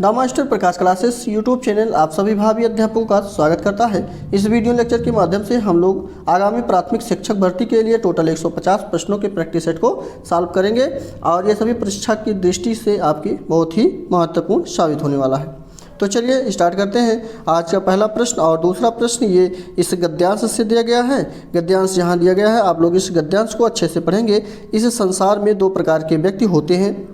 The master Prakash classes YouTube channel आप सभी भावी अध्यापकों का स्वागत करता है। इस वीडियो लेक्चर के माध्यम से हम लोग आगामी प्राथमिक शिक्षक भर्ती के लिए टोटल 150 प्रश्नों के प्रैक्टिस सेट को सॉल्व करेंगे और ये सभी परीक्षा की दृष्टि से आपकी बहुत ही महत्वपूर्ण साबित होने वाला है। तो चलिए स्टार्ट करते हैं। आज का पहला प्रश्न और दूसरा प्रश्न ये इस गद्यांश से दिया गया है। गद्यांश यहाँ दिया गया है, आप लोग इस गद्यांश को अच्छे से पढ़ेंगे। इस संसार में दो प्रकार के व्यक्ति होते हैं,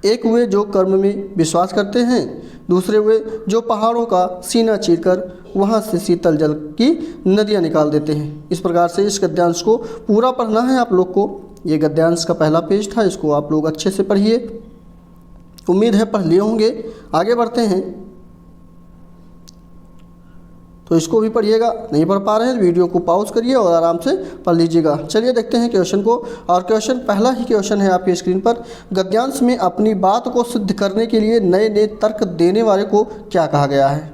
एक वे जो कर्म में विश्वास करते हैं, दूसरे वे जो पहाड़ों का सीना चीरकर वहाँ से शीतल जल की नदियाँ निकाल देते हैं। इस प्रकार से इस गद्यांश को पूरा पढ़ना है आप लोग को। ये गद्यांश का पहला पेज था, इसको आप लोग अच्छे से पढ़िए। उम्मीद है पढ़ लिए होंगे। आगे बढ़ते हैं, तो इसको भी पढ़िएगा। नहीं पढ़ पा रहे हैं वीडियो को पॉज करिए और आराम से पढ़ लीजिएगा। चलिए देखते हैं क्वेश्चन को। और क्वेश्चन पहला ही क्वेश्चन है आपकी स्क्रीन पर। गद्यांश में अपनी बात को सिद्ध करने के लिए नए नए तर्क देने वाले को क्या कहा गया है?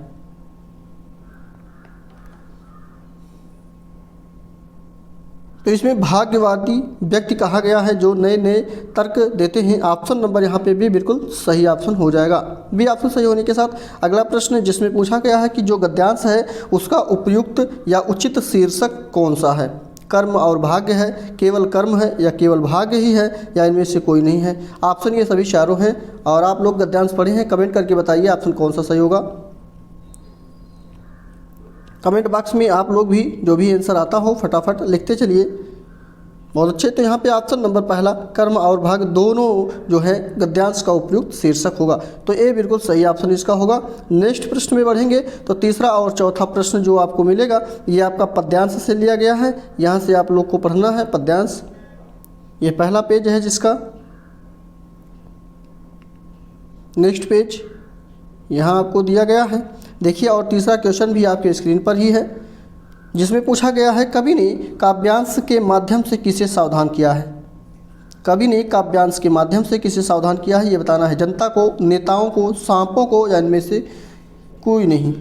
तो इसमें भाग्यवादी व्यक्ति कहा गया है जो नए नए तर्क देते हैं। ऑप्शन नंबर यहाँ पे भी बिल्कुल सही ऑप्शन हो जाएगा। बी ऑप्शन सही होने के साथ अगला प्रश्न जिसमें पूछा गया है कि जो गद्यांश है उसका उपयुक्त या उचित शीर्षक कौन सा है? कर्म और भाग्य है, केवल कर्म है या केवल भाग्य ही है, या इनमें से कोई नहीं है? ऑप्शन ये सभी चारों हैं और आप लोग गद्यांश पढ़े हैं, कमेंट करके बताइए ऑप्शन कौन सा सही होगा। कमेंट बॉक्स में आप लोग भी जो भी आंसर आता हो फटाफट लिखते चलिए। बहुत अच्छे। तो यहाँ पे ऑप्शन नंबर पहला कर्म और भाग्य दोनों जो है गद्यांश का उपयुक्त शीर्षक होगा, तो ये बिल्कुल सही ऑप्शन इसका होगा। नेक्स्ट प्रश्न में बढ़ेंगे तो तीसरा और चौथा प्रश्न जो आपको मिलेगा ये आपका पद्यांश से लिया गया है। यहाँ से आप लोग को पढ़ना है पद्यांश। ये पहला पेज है जिसका। नेक्स्ट पेज यहाँ आपको दिया गया है, देखिए। और तीसरा क्वेश्चन भी आपके स्क्रीन पर ही है जिसमें पूछा गया है कवि ने काव्यांश के माध्यम से किसे सावधान किया है? कवि ने काव्यांश के माध्यम से किसे सावधान किया है ये बताना है। जनता को, नेताओं को, सांपों को, या इनमें से कोई नहीं?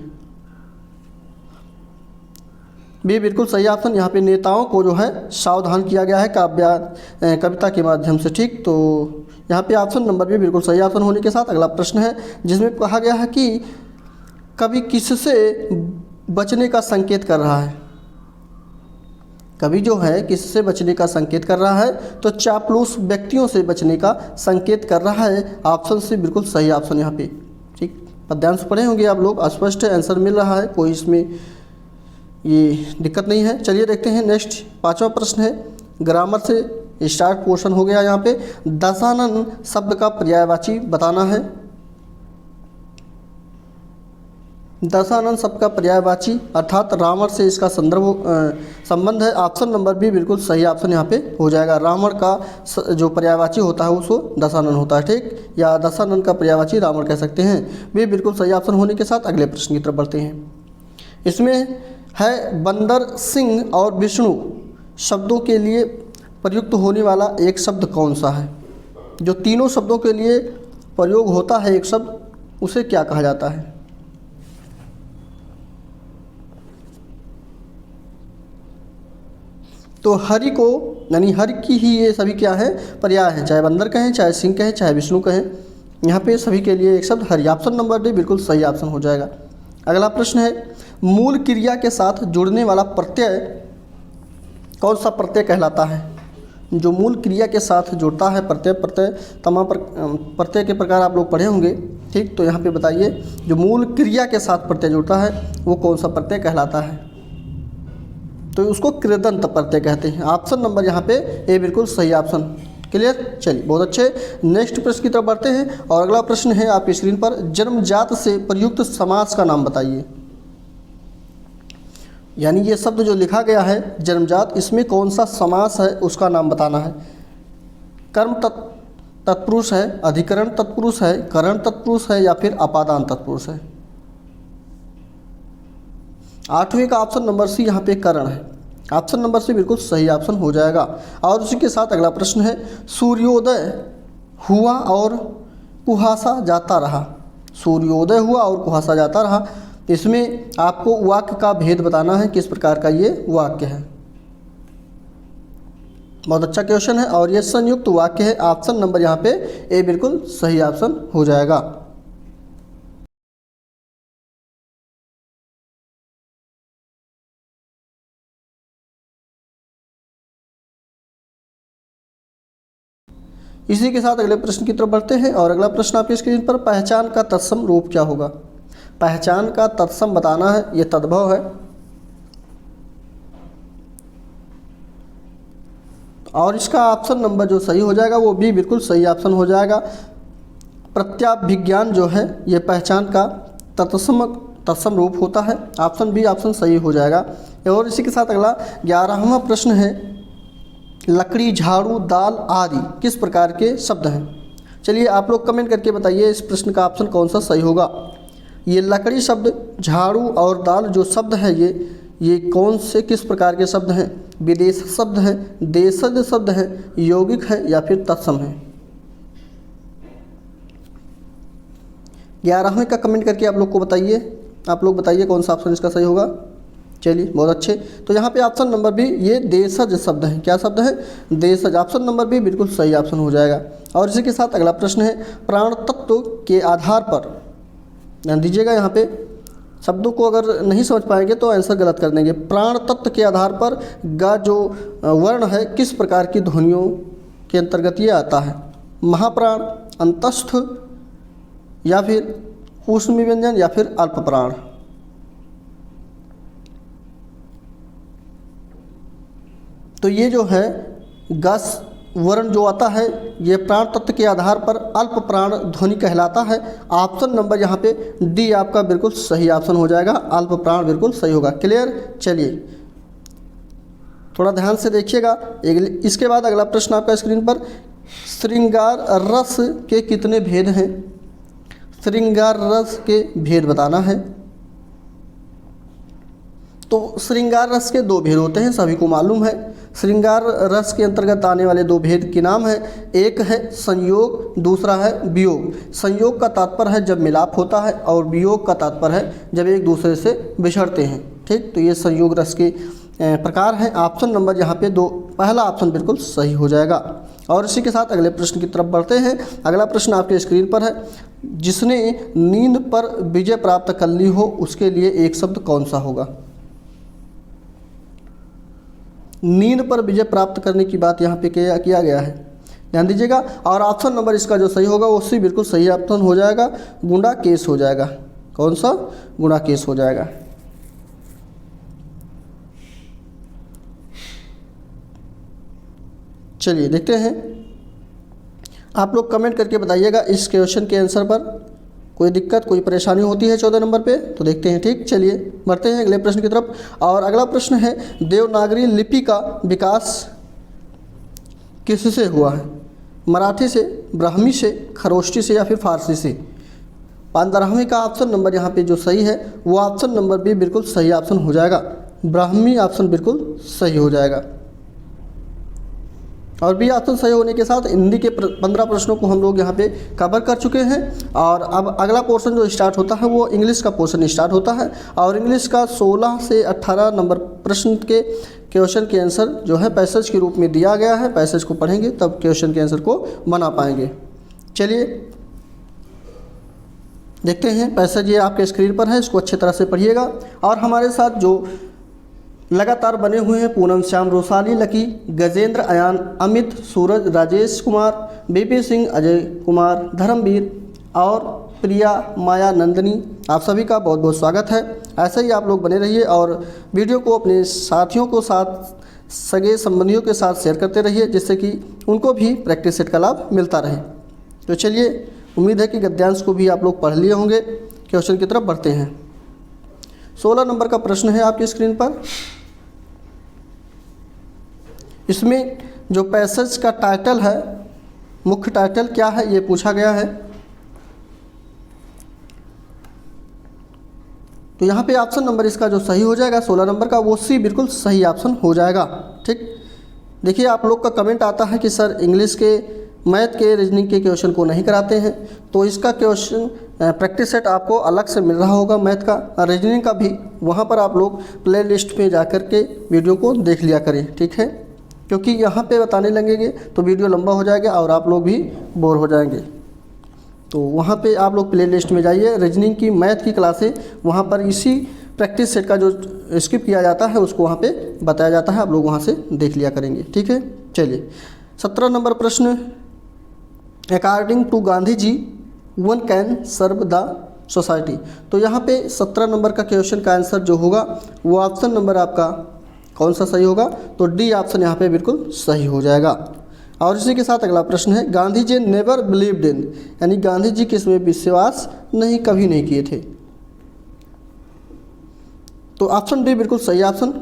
भी बिल्कुल सही ऑप्शन। यहाँ पे नेताओं को जो है सावधान किया गया है कविता के माध्यम से। ठीक, तो यहाँ पे ऑप्शन नंबर भी बिल्कुल सही ऑप्शन होने के साथ अगला प्रश्न है जिसमें कहा गया है कि कवि किससे बचने का संकेत कर रहा है? कवि जो है किससे बचने का संकेत कर रहा है? तो चापलूस व्यक्तियों से बचने का संकेत कर रहा है। ऑप्शन से बिल्कुल सही ऑप्शन यहाँ पे। ठीक, पद्यांश पढ़े होंगे आप लोग, स्पष्ट आंसर मिल रहा है, कोई इसमें ये दिक्कत नहीं है। चलिए देखते हैं नेक्स्ट पांचवा प्रश्न है। ग्रामर से स्टार्ट पोर्शन हो गया। यहाँ पे दशानन शब्द का पर्यायवाची बताना है। दशानन शब्द का पर्यायवाची अर्थात रावण से इसका संबंध है। ऑप्शन नंबर भी बिल्कुल सही ऑप्शन यहाँ पे हो जाएगा। रावण का जो पर्यायवाची होता है उसको दशानन होता है। ठीक, या दशानन का पर्यायवाची रावण कह सकते हैं। भी बिल्कुल सही ऑप्शन होने के साथ अगले प्रश्न की तरफ बढ़ते हैं। इसमें है बंदर, सिंह और विष्णु शब्दों के लिए प्रयुक्त होने वाला एक शब्द कौन सा है? जो तीनों शब्दों के लिए प्रयोग होता है एक शब्द, उसे क्या कहा जाता है? तो हरि को, यानी हरि की ही ये सभी क्या है? पर्याय है। चाहे बंदर कहें, चाहे सिंह कहें, चाहे विष्णु कहें, यहाँ पे सभी के लिए एक शब्द हरि। ऑप्शन नंबर डी बिल्कुल सही ऑप्शन हो जाएगा। अगला प्रश्न है मूल क्रिया के साथ जुड़ने वाला प्रत्यय कौन सा प्रत्यय कहलाता है? जो मूल क्रिया के साथ जुड़ता है प्रत्यय तमाम प्रत्यय के प्रकार आप लोग पढ़े होंगे। ठीक, तो यहाँ पे बताइए जो मूल क्रिया के साथ प्रत्यय जुड़ता है वो कौन सा प्रत्यय कहलाता है? तो उसको कृदंत प्रत्यय कहते हैं। ऑप्शन नंबर यहाँ पे ए बिल्कुल सही ऑप्शन। क्लियर? चलिए, बहुत अच्छे। नेक्स्ट प्रश्न की तरफ बढ़ते हैं और अगला प्रश्न है आपकी स्क्रीन पर। जन्मजात से प्रयुक्त समास का नाम बताइए। यानी ये शब्द जो लिखा गया है जन्मजात, इसमें कौन सा समास है उसका नाम बताना है। कर्म तत्पुरुष है, अधिकरण तत्पुरुष है, करण तत्पुरुष है, या फिर अपादान तत्पुरुष है? आठवें का ऑप्शन नंबर सी यहाँ पे करण है। ऑप्शन नंबर सी बिल्कुल सही ऑप्शन हो जाएगा। और उसी के साथ अगला प्रश्न है सूर्योदय हुआ और कुहासा जाता रहा। सूर्योदय हुआ और कुहासा जाता रहा, इसमें आपको वाक्य का भेद बताना है, किस प्रकार का ये वाक्य है। बहुत अच्छा क्वेश्चन है और ये संयुक्त वाक्य है। ऑप्शन नंबर यहाँ पे ए बिल्कुल सही ऑप्शन हो जाएगा। इसी के साथ अगले प्रश्न की तरफ बढ़ते हैं और अगला प्रश्न आपकी स्क्रीन पर, पहचान का तत्सम रूप क्या होगा। पहचान का तत्सम बताना है, ये तद्भव है। और इसका ऑप्शन नंबर जो सही हो जाएगा वो भी बिल्कुल सही ऑप्शन हो जाएगा। प्रत्याभिज्ञान जो है ये पहचान का तत्सम रूप होता है। ऑप्शन बी ऑप्शन सही हो जाएगा। और इसी के साथ अगला 11वां प्रश्न है, लकड़ी, झाड़ू, दाल आदि किस प्रकार के शब्द हैं। चलिए आप लोग कमेंट करके बताइए इस प्रश्न का ऑप्शन कौन सा सही होगा। ये लकड़ी शब्द, झाड़ू और दाल जो शब्द है ये कौन से किस प्रकार के शब्द हैं। विदेश शब्द हैं, देशज शब्द हैं, यौगिक है या फिर तत्सम है। 11वें का कमेंट करके आप लोग को बताइए, आप लोग बताइए कौन सा ऑप्शन इसका सही होगा। चलिए बहुत अच्छे। तो यहाँ पे ऑप्शन नंबर बी ये देशज शब्द है। क्या शब्द है? देशज। ऑप्शन नंबर बी बिल्कुल सही ऑप्शन हो जाएगा। और इसी के साथ अगला प्रश्न है, प्राण तत्व के आधार पर, ध्यान दीजिएगा यहाँ पे शब्दों को अगर नहीं समझ पाएंगे तो आंसर गलत कर देंगे। प्राण तत्व के आधार पर ग जो वर्ण है किस प्रकार की ध्वनियों के अंतर्गत ये आता है। महाप्राण, अंतस्थ या फिर ऊष्मी व्यंजन या फिर अल्प प्राण। तो ये जो है गस वर्ण जो आता है ये प्राण तत्व के आधार पर अल्प प्राण ध्वनि कहलाता है। ऑप्शन नंबर यहाँ पे डी आपका बिल्कुल सही ऑप्शन हो जाएगा। अल्प प्राण बिल्कुल सही होगा। क्लियर। चलिए थोड़ा ध्यान से देखिएगा। इसके बाद अगला प्रश्न आपका स्क्रीन पर, श्रृंगार रस के कितने भेद हैं। श्रृंगार रस के भेद बताना है। तो श्रृंगार रस के 2 भेद होते हैं, सभी को मालूम है। श्रृंगार रस के अंतर्गत आने वाले 2 भेद के नाम है, एक है संयोग, दूसरा है वियोग। संयोग का तात्पर्य है जब मिलाप होता है और वियोग का तात्पर्य है जब एक दूसरे से बिछड़ते हैं। ठीक, तो ये संयोग रस के प्रकार हैं। ऑप्शन नंबर यहाँ पे 2, पहला ऑप्शन बिल्कुल सही हो जाएगा। और इसी के साथ अगले प्रश्न की तरफ बढ़ते हैं। अगला प्रश्न आपके स्क्रीन पर है, जिसने नींद पर विजय प्राप्त कर ली हो उसके लिए एक शब्द कौन सा होगा। नींद पर विजय प्राप्त करने की बात यहाँ पे किया गया है, ध्यान दीजिएगा। और ऑप्शन नंबर इसका जो सही होगा वो सी बिल्कुल सही ऑप्शन हो जाएगा, गुंडाकेश हो जाएगा। कौन सा? गुंडाकेश हो जाएगा। चलिए देखते हैं, आप लोग कमेंट करके बताइएगा इस क्वेश्चन के आंसर पर कोई दिक्कत कोई परेशानी होती है 14 नंबर पे तो देखते हैं। ठीक, चलिए बढ़ते हैं अगले प्रश्न की तरफ। और अगला प्रश्न है, देवनागरी लिपि का विकास किससे हुआ है। मराठी से, ब्राह्मी से, खरोष्टी से या फिर फारसी से। 15वें का ऑप्शन नंबर यहाँ पे जो सही है वो ऑप्शन नंबर बी बिल्कुल सही ऑप्शन हो जाएगा। ब्राह्मी ऑप्शन बिल्कुल सही हो जाएगा। और बी ऑप्शन सही होने के साथ हिंदी के 15 प्रश्नों को हम लोग यहाँ पे कवर कर चुके हैं। और अब अगला पोर्शन जो स्टार्ट होता है वो इंग्लिश का पोर्शन स्टार्ट होता है। और इंग्लिश का 16 से 18 नंबर प्रश्न के क्वेश्चन के आंसर जो है पैसेज के रूप में दिया गया है। पैसेज को पढ़ेंगे तब क्वेश्चन के आंसर को बना पाएंगे। चलिए देखते हैं, पैसेज ये आपके स्क्रीन पर है, इसको अच्छी तरह से पढ़िएगा। और हमारे साथ जो लगातार बने हुए हैं, पूनम श्याम, रोसाली, लकी, गजेंद्र, अयान, अमित, सूरज, राजेश कुमार, बीपी सिंह, अजय कुमार, धर्मवीर और प्रिया, माया, नंदनी, आप सभी का बहुत बहुत स्वागत है। ऐसे ही आप लोग बने रहिए और वीडियो को अपने साथियों को साथ, सगे संबंधियों के साथ शेयर करते रहिए जिससे कि उनको भी प्रैक्टिस सेट का लाभ मिलता रहे। तो चलिए, उम्मीद है कि गद्यांश को भी आप लोग पढ़ लिए होंगे। क्वेश्चन की तरफ बढ़ते हैं। 16 नंबर का प्रश्न है आपकी स्क्रीन पर। इसमें जो पैसेज का टाइटल है, मुख्य टाइटल क्या है ये पूछा गया है। तो यहाँ पे ऑप्शन नंबर इसका जो सही हो जाएगा 16 नंबर का वो सी बिल्कुल सही ऑप्शन हो जाएगा। ठीक, देखिए आप लोग का कमेंट आता है कि सर इंग्लिश के, मैथ के, रीजनिंग के क्वेश्चन को नहीं कराते हैं। तो इसका क्वेश्चन प्रैक्टिस सेट आपको अलग से मिल रहा होगा, मैथ का, रीजनिंग का भी। वहाँ पर आप लोग प्ले लिस्ट में जा कर के वीडियो को देख लिया करें, ठीक है, क्योंकि यहाँ पे बताने लगेंगे तो वीडियो लंबा हो जाएगा और आप लोग भी बोर हो जाएंगे। तो वहाँ पे आप लोग प्ले लिस्ट में जाइए, रीजनिंग की, मैथ की क्लासें वहाँ पर इसी प्रैक्टिस सेट का जो स्किप किया जाता है उसको वहाँ पे बताया जाता है, आप लोग वहाँ से देख लिया करेंगे। ठीक है, चलिए 17 नंबर प्रश्न according to Gandhi ji one can serve the society. तो यहाँ पे 17 नंबर का क्वेश्चन का आंसर जो होगा वो ऑप्शन नंबर आपका कौन सा सही होगा, तो डी ऑप्शन यहाँ पे बिल्कुल सही हो जाएगा। और इसी के साथ अगला प्रश्न है, Gandhi ji never believed in, यानी गांधी जी किसमें विश्वास नहीं कभी नहीं किए थे, तो ऑप्शन डी बिल्कुल सही ऑप्शन।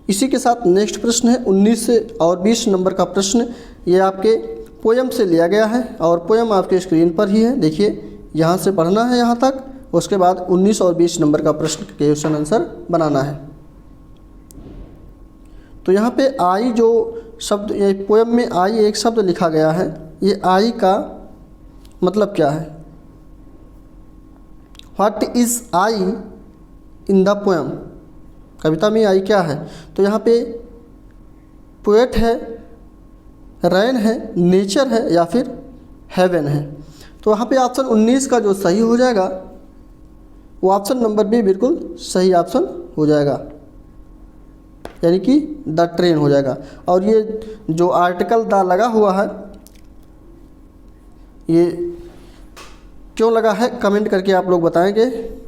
इसी के साथ नेक्स्ट प्रश्न है 19 से और 20 नंबर का प्रश्न, ये आपके पोयम से लिया गया है और पोयम आपके स्क्रीन पर ही है, देखिए यहाँ से पढ़ना है यहाँ तक, उसके बाद 19 और 20 नंबर का प्रश्न क्वेश्चन आंसर बनाना है। तो यहाँ पे आई जो शब्द, ये पोयम में आई एक शब्द लिखा गया है, ये आई का मतलब क्या है, what is I in the poem, कविता में आई क्या है, तो यहाँ पे पोएट है, रैन है, नेचर है या फिर हेवन है। तो यहाँ पे ऑप्शन 19 का जो सही हो जाएगा वो ऑप्शन नंबर बी बिल्कुल सही ऑप्शन हो जाएगा, यानी कि द ट्रेन हो जाएगा। और ये जो आर्टिकल द लगा हुआ है ये क्यों लगा है कमेंट करके आप लोग बताएंगे,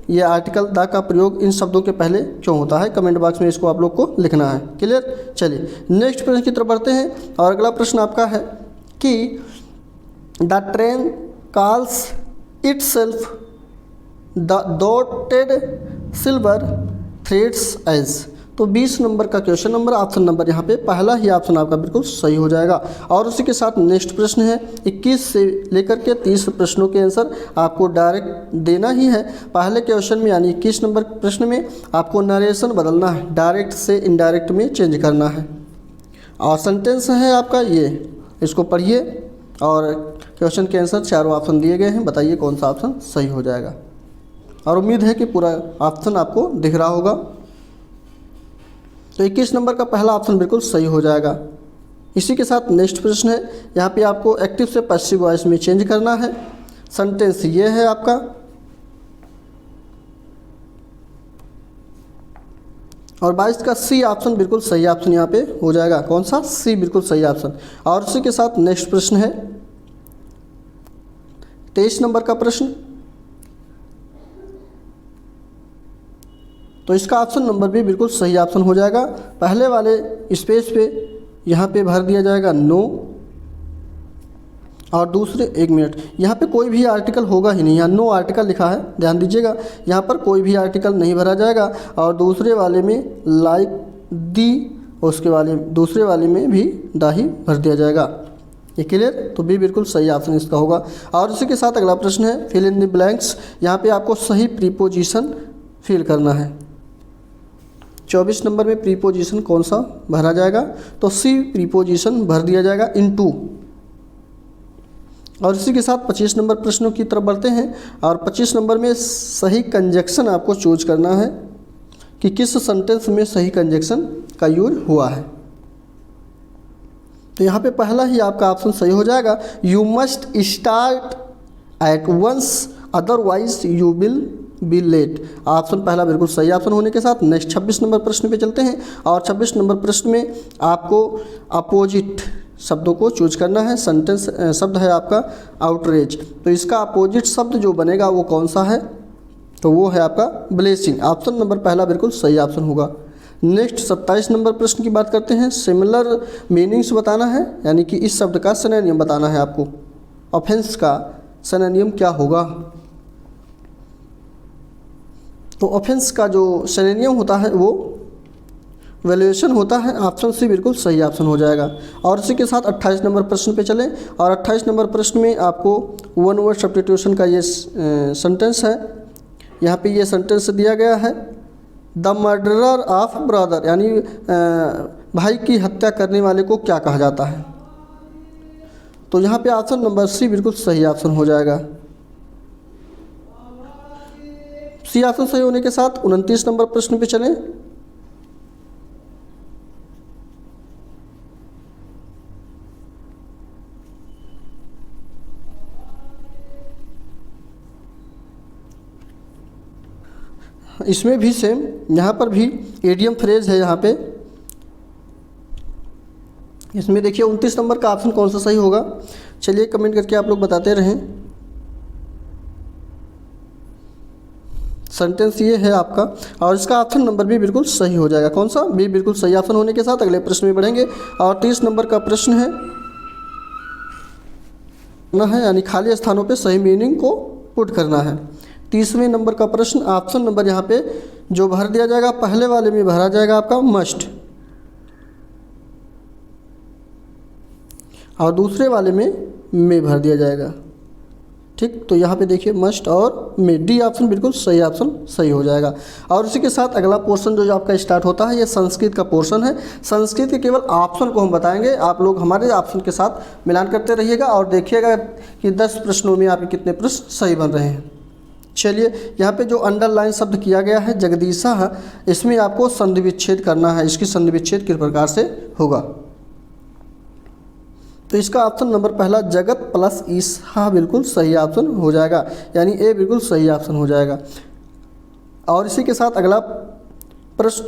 ये आर्टिकल द का प्रयोग इन शब्दों के पहले क्यों होता है, कमेंट बॉक्स में इसको आप लोग को लिखना है। क्लियर, चलिए नेक्स्ट प्रश्न की तरफ बढ़ते हैं और अगला प्रश्न आपका है कि the train calls itself the dotted silver threads edge. तो 20 नंबर का क्वेश्चन नंबर ऑप्शन नंबर यहाँ पे पहला ही ऑप्शन आपका बिल्कुल सही हो जाएगा। और उसी के साथ नेक्स्ट प्रश्न है 21 से लेकर के 30 प्रश्नों के आंसर आपको डायरेक्ट देना ही है। पहले क्वेश्चन में यानी 21 नंबर प्रश्न में आपको नरेशन बदलना है, डायरेक्ट से इनडायरेक्ट में चेंज करना है। और सेंटेंस है आपका ये, इसको पढ़िए और क्वेश्चन के आंसर चारों ऑप्शन दिए गए हैं, बताइए कौन सा ऑप्शन सही हो जाएगा। और उम्मीद है कि पूरा ऑप्शन आपको दिख रहा होगा। तो 21 नंबर का पहला ऑप्शन बिल्कुल सही हो जाएगा। इसी के साथ नेक्स्ट प्रश्न है, यहाँ पे आपको एक्टिव से पैसिव वॉइस में चेंज करना है। सेंटेंस ये है आपका, और 22 का सी ऑप्शन बिल्कुल सही ऑप्शन यहाँ पे हो जाएगा। कौन सा, सी बिल्कुल सही ऑप्शन। और इसी के साथ नेक्स्ट प्रश्न है 23 नंबर का प्रश्न, तो इसका ऑप्शन नंबर भी बिल्कुल सही ऑप्शन हो जाएगा। पहले वाले स्पेस पे यहाँ पे भर दिया जाएगा नो, और दूसरे, एक मिनट, यहाँ पे कोई भी आर्टिकल होगा ही नहीं, यहाँ नो आर्टिकल लिखा है, ध्यान दीजिएगा, यहाँ पर कोई भी आर्टिकल नहीं भरा जाएगा। और दूसरे वाले में लाइक दी, उसके वाले दूसरे वाले में भी दा ही भर दिया जाएगा। ये क्लियर, तो बी बिल्कुल सही ऑप्शन इसका होगा। और इसी के साथ अगला प्रश्न है फिल इन द ब्लैंक्स, यहाँ पे आपको सही प्रीपोजिशन फिल करना है। 24 नंबर में प्रीपोजिशन कौन सा भरा जाएगा, तो सी प्रीपोजिशन भर दिया जाएगा इनटू। और इसी के साथ 25 नंबर प्रश्नों की तरफ बढ़ते हैं और 25 नंबर में सही कंजक्शन आपको चूज करना है कि किस सेंटेंस में सही कंजक्शन का यूज हुआ है। तो यहाँ पे पहला ही आपका ऑप्शन सही हो जाएगा, you must start at once otherwise you will be late. Option पहला बिल्कुल सही ऑप्शन होने के साथ नेक्स्ट 26 नंबर प्रश्न पे चलते हैं। और 26 नंबर प्रश्न में आपको अपोजिट शब्दों को चूज करना है। सेंटेंस शब्द है आपका आउटरेज, तो इसका अपोजिट शब्द जो बनेगा वो कौन सा है, तो वो है आपका ब्लेसिंग। ऑप्शन नंबर पहला बिल्कुल सही ऑप्शन होगा। नेक्स्ट 27 नंबर प्रश्न की बात करते हैं। सिमिलर मीनिंग्स बताना है, यानी कि इस शब्द का सिनोनिम बताना है आपको। ऑफेंस का सिनोनिम क्या होगा, तो ऑफेंस का जो सिनोनिम होता है वो वैल्यूएशन होता है। ऑप्शन सी बिल्कुल सही ऑप्शन हो जाएगा। और इसी के साथ 28 नंबर प्रश्न पे चलें और 28 नंबर प्रश्न में आपको वन वर्ड सब्स्टिट्यूशन का ये सेंटेंस है। यहाँ पे ये सेंटेंस दिया गया है, द मर्डरर ऑफ ब्रदर, यानी भाई की हत्या करने वाले को क्या कहा जाता है, तो यहाँ पे ऑप्शन नंबर सी बिल्कुल सही ऑप्शन हो जाएगा। सी ऑप्शन सही होने के साथ 29 नंबर प्रश्न पे चलें। इसमें भी सेम, यहाँ पर भी एडियम फ्रेज है। यहाँ पे इसमें देखिए 29 नंबर का ऑप्शन कौन सा सही होगा, चलिए कमेंट करके आप लोग बताते रहें। सेंटेंस ये है आपका, और इसका ऑप्शन नंबर भी बिल्कुल सही हो जाएगा। कौन सा? बी बिल्कुल सही ऑप्शन होने के साथ अगले प्रश्न में बढ़ेंगे। और 30 नंबर का प्रश्न है यानी खाली स्थानों पे सही मीनिंग को पुट करना है। 30वें नंबर का प्रश्न, ऑप्शन नंबर यहाँ पे जो भर दिया जाएगा पहले वाले में भरा जाएगा आपका मस्ट, और दूसरे वाले में भर दिया जाएगा। ठीक, तो यहाँ पे देखिए मस्ट और में, डी ऑप्शन बिल्कुल सही ऑप्शन सही हो जाएगा। और उसी के साथ अगला पोर्शन जो आपका स्टार्ट होता है, ये संस्कृत का पोर्शन है। संस्कृत के केवल ऑप्शन को हम बताएंगे, आप लोग हमारे ऑप्शन के साथ मिलान करते रहिएगा और देखिएगा कि 10 प्रश्नों में आपके कितने प्रश्न सही बन रहे हैं। चलिए, यहाँ पे जो अंडरलाइन शब्द किया गया है जगदीशा, इसमें आपको संधि विच्छेद करना है। इसकी संधि विच्छेद किस प्रकार से होगा, तो इसका ऑप्शन नंबर पहला जगत प्लस ईसा बिल्कुल सही ऑप्शन हो जाएगा, यानी ए बिल्कुल सही ऑप्शन हो जाएगा। और इसी के साथ अगला प्रश्न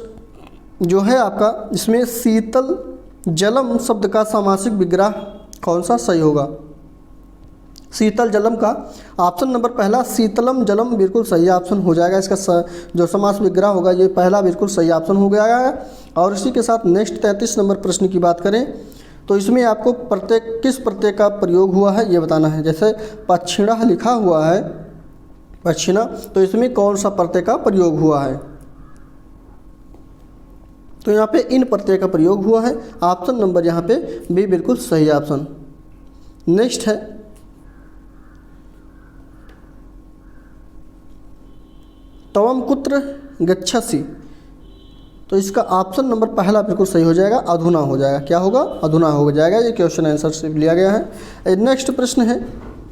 जो है आपका, इसमें शीतल जलम शब्द का समासिक विग्रह कौन सा सही होगा। शीतल जलम का ऑप्शन नंबर पहला शीतलम जलम बिल्कुल सही ऑप्शन हो जाएगा। इसका जो समास विग्रह होगा ये पहला बिल्कुल सही ऑप्शन हो गया है। और इसी के साथ नेक्स्ट 33 नंबर प्रश्न की बात करें तो इसमें आपको प्रत्येक किस प्रत्यय का प्रयोग हुआ है ये बताना है। जैसे पक्षिणा लिखा हुआ है, पक्षिणा, तो इसमें कौन सा प्रत्यय का प्रयोग हुआ है, तो यहाँ पे इन प्रत्यय का प्रयोग हुआ है। ऑप्शन नंबर यहाँ पे बी बिल्कुल सही ऑप्शन। नेक्स्ट है तवम कुत्र गच्छसि, तो इसका ऑप्शन नंबर पहला बिल्कुल सही हो जाएगा, अधुना हो जाएगा। क्या होगा? अधुना हो जाएगा। ये क्वेश्चन आंसर से लिया गया है। नेक्स्ट प्रश्न है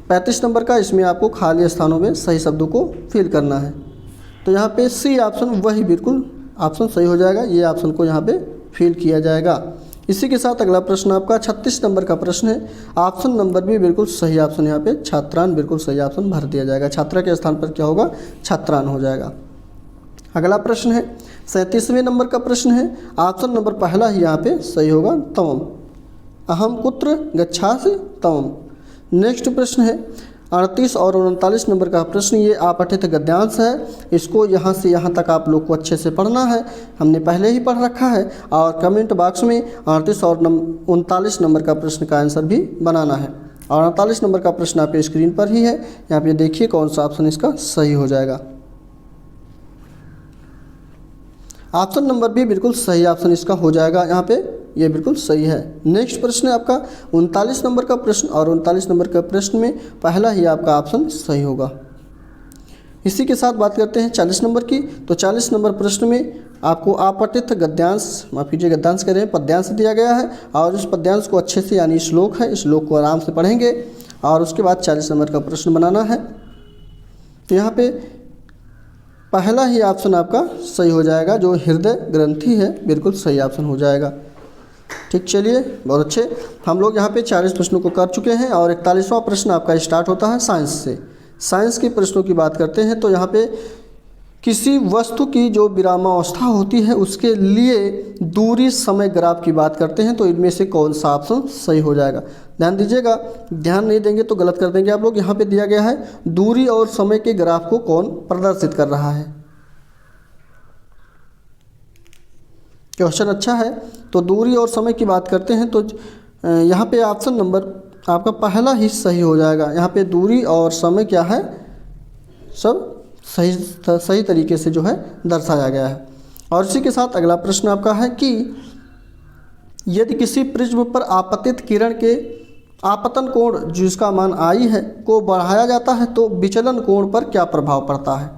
35 नंबर का, इसमें आपको खाली स्थानों में सही शब्दों को फिल करना है। तो यहाँ पे सी ऑप्शन वही बिल्कुल ऑप्शन सही हो जाएगा, ये ऑप्शन को यहाँ पे फिल किया जाएगा। इसी के साथ अगला प्रश्न आपका 36 नंबर का प्रश्न है, ऑप्शन नंबर भी बिल्कुल सही ऑप्शन, यहाँ पे छात्रान बिल्कुल सही ऑप्शन भर दिया जाएगा। छात्रा के स्थान पर क्या होगा? छात्रान हो जाएगा। अगला प्रश्न है 37वें नंबर का प्रश्न है, ऑप्शन नंबर पहला ही यहाँ पे सही होगा, तवम, अहम कुत्र गच्छासि तवम। नेक्स्ट प्रश्न है 38 और 39 नंबर का प्रश्न, ये अपठित गद्यांश है। इसको यहाँ से यहाँ तक आप लोग को अच्छे से पढ़ना है, हमने पहले ही पढ़ रखा है। और कमेंट बॉक्स में 38 और 39 नंबर का प्रश्न का आंसर भी बनाना है। और 38 नंबर का प्रश्न आपके स्क्रीन पर ही है, यहाँ पे देखिए कौन सा ऑप्शन इसका सही हो जाएगा। ऑप्शन नंबर भी बिल्कुल सही ऑप्शन इसका हो जाएगा, यहाँ पे ये बिल्कुल सही है। नेक्स्ट प्रश्न है आपका 39 नंबर का प्रश्न, और 39 नंबर का प्रश्न में पहला ही आपका ऑप्शन सही होगा। इसी के साथ बात करते हैं 40 नंबर की। तो 40 नंबर प्रश्न में आपको अपठित गद्यांश, माफ कीजिए गद्यांश कह रहे हैं, पद्यांश दिया गया है। और इस पद्यांश को अच्छे से, यानी श्लोक है, इस श्लोक को आराम से पढ़ेंगे और उसके बाद 40 नंबर का प्रश्न बनाना है। तो यहाँ पे पहला ही ऑप्शन आपका सही हो जाएगा, जो हृदय ग्रंथि है बिल्कुल सही ऑप्शन हो जाएगा। ठीक, चलिए बहुत अच्छे, हम लोग यहाँ पे 40 प्रश्नों को कर चुके हैं। और 41वां प्रश्न आपका स्टार्ट होता है साइंस से। साइंस के प्रश्नों की बात करते हैं तो यहाँ पे किसी वस्तु की जो विरामावस्था होती है उसके लिए दूरी समय ग्राफ की बात करते हैं, तो इनमें से कौन सा ऑप्शन सही हो जाएगा। ध्यान दीजिएगा, ध्यान नहीं देंगे तो गलत कर देंगे आप लोग। यहाँ पे दिया गया है दूरी और समय के ग्राफ को कौन प्रदर्शित कर रहा है। क्वेश्चन अच्छा है। तो दूरी और समय की बात करते हैं तो यहाँ पे ऑप्शन नंबर आपका पहला ही सही हो जाएगा। यहाँ पे दूरी और समय क्या है, सब सही तरीके से जो है दर्शाया गया है। और इसी के साथ अगला प्रश्न आपका है कि यदि किसी प्रिज्म पर आपतित किरण के आपतन कोण जिसका मान आई है को बढ़ाया जाता है तो विचलन कोण पर क्या प्रभाव पड़ता है।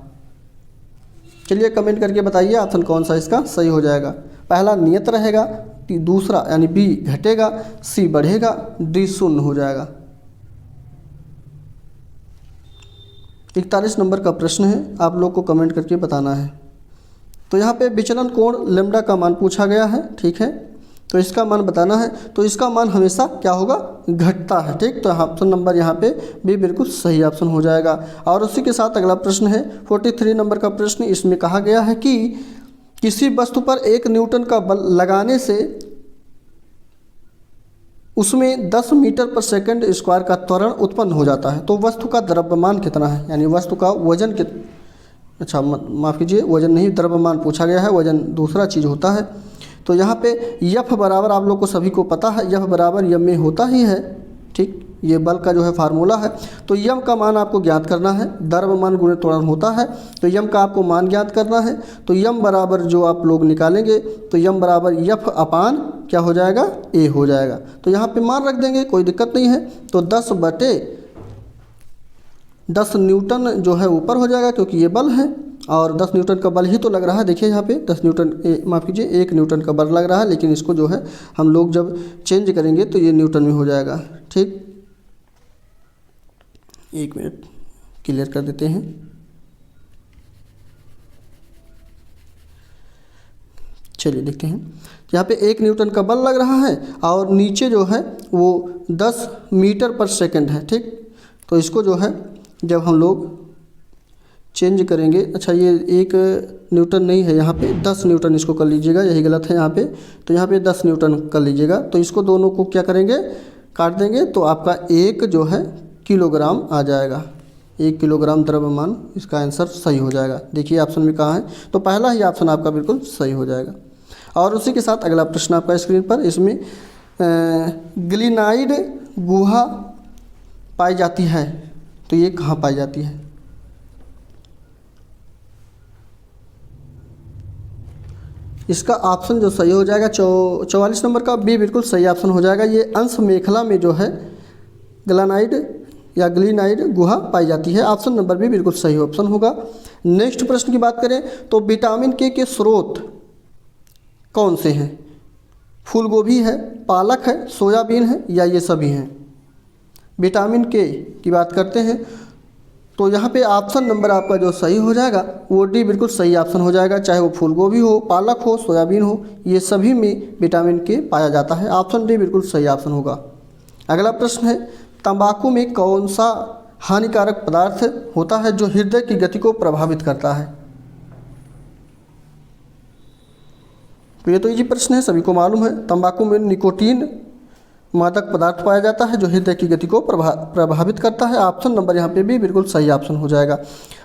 चलिए कमेंट करके बताइए ऑप्शन कौन सा इसका सही हो जाएगा। पहला नियत रहेगा, दूसरा यानी बी घटेगा, सी बढ़ेगा, डी शून्य हो जाएगा। 41 नंबर का प्रश्न है, आप लोग को कमेंट करके बताना है। तो यहाँ पे विचलन कोण लैम्डा का मान पूछा गया है, ठीक है, तो इसका मान बताना है। तो इसका मान हमेशा क्या होगा, घटता है। ठीक, तो ऑप्शन नंबर यहाँ पे भी बिल्कुल सही ऑप्शन हो जाएगा। और उसी के साथ अगला प्रश्न है 43 नंबर का प्रश्न। इसमें कहा गया है कि किसी वस्तु पर 1 न्यूटन का बल लगाने से उसमें 10 मीटर पर सेकंड स्क्वायर का त्वरण उत्पन्न हो जाता है, तो वस्तु का द्रव्यमान कितना है, यानी वस्तु का वजन अच्छा माफ़ कीजिए, वजन नहीं द्रव्यमान पूछा गया है, वजन दूसरा चीज़ होता है। तो यहाँ पे यफ बराबर आप लोग को सभी को पता है, यफ बराबर यम में होता ही है, ठीक, ये बल का जो है फार्मूला है। तो यम का मान आपको ज्ञात करना है, द्रव्यमान गुणित त्वरण होता है, तो यम का आपको मान ज्ञात करना है। तो यम बराबर जो आप लोग निकालेंगे तो यम बराबर यफ अपान क्या हो जाएगा, ए हो जाएगा। तो यहाँ पे मान रख देंगे, कोई दिक्कत नहीं है। तो 10 न्यूटन जो है ऊपर हो जाएगा क्योंकि ये बल है, और 10 न्यूटन का बल ही तो लग रहा है। देखिए यहाँ पे 10 न्यूटन माफ़ कीजिए 1 न्यूटन का बल लग रहा है, लेकिन इसको जो है हम लोग जब चेंज करेंगे तो ये न्यूटन में हो जाएगा, ठीक। 1 मिनट क्लियर कर देते हैं। चलिए देखते हैं, यहाँ पे 1 न्यूटन का बल लग रहा है और नीचे जो है वो 10 मीटर पर सेकंड है, ठीक। तो इसको जो है जब हम लोग चेंज करेंगे, अच्छा ये 1 न्यूटन नहीं है, यहाँ पे 10 न्यूटन इसको कर लीजिएगा, यही गलत है यहाँ पे। तो यहाँ पे 10 न्यूटन कर लीजिएगा। तो इसको दोनों को क्या करेंगे, काट देंगे, तो आपका 1 जो है किलोग्राम आ जाएगा। 1 किलोग्राम द्रव्यमान, इसका आंसर सही हो जाएगा। देखिए ऑप्शन में कहाँ है, तो पहला ही ऑप्शन आपका बिल्कुल सही हो जाएगा। और उसी के साथ अगला प्रश्न आपका स्क्रीन पर, इसमें ग्लिनाइड गुहा पाई जाती है, तो ये कहाँ पाई जाती है। इसका ऑप्शन जो सही हो जाएगा 44 नंबर का बी बिल्कुल सही ऑप्शन हो जाएगा। ये अंश मेखला में जो है ग्लिनाइड या ग्लिनाइड गुहा पाई जाती है। ऑप्शन नंबर बी बिल्कुल सही ऑप्शन होगा। नेक्स्ट प्रश्न की बात करें तो विटामिन के स्रोत कौन से हैं। फूल गोभी है, पालक है, सोयाबीन है, या ये सभी हैं। विटामिन के की बात करते हैं तो यहाँ पे ऑप्शन नंबर आपका जो सही हो जाएगा वो डी बिल्कुल सही ऑप्शन हो जाएगा। चाहे वो फूल गोभी हो, पालक हो, सोयाबीन हो, ये सभी में विटामिन के पाया जाता है। ऑप्शन डी बिल्कुल सही ऑप्शन होगा। अगला प्रश्न है, तंबाकू में कौन सा हानिकारक पदार्थ होता है जो हृदय की गति को प्रभावित करता है। तो ये तो इजी प्रश्न है, सभी को मालूम है। तंबाकू में निकोटीन मादक पदार्थ पाया जाता है जो हृदय की गति को प्रभावित करता है। ऑप्शन नंबर यहाँ पे भी बिल्कुल सही ऑप्शन हो जाएगा।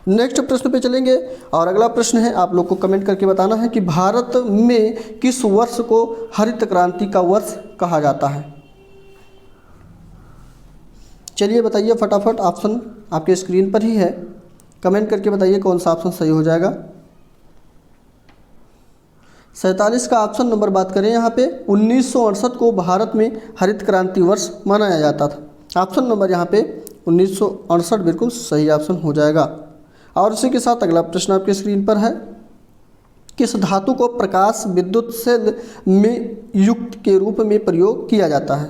नेक्स्ट प्रश्न पे चलेंगे और अगला प्रश्न है, आप लोग को कमेंट करके बताना है कि भारत में किस वर्ष को हरित क्रांति का वर्ष कहा जाता है। चलिए बताइए फटाफट, ऑप्शन आपके स्क्रीन पर ही है, कमेंट करके बताइए कौन सा ऑप्शन सही हो जाएगा। 47 का ऑप्शन नंबर बात करें यहाँ पे 1968 को भारत में हरित क्रांति वर्ष मनाया जाता था। ऑप्शन नंबर यहाँ पे 1968 बिल्कुल सही ऑप्शन हो जाएगा। और इसी के साथ अगला प्रश्न आपके स्क्रीन पर है, किस धातु को प्रकाश विद्युत सेल में युक्त के रूप में प्रयोग किया जाता है।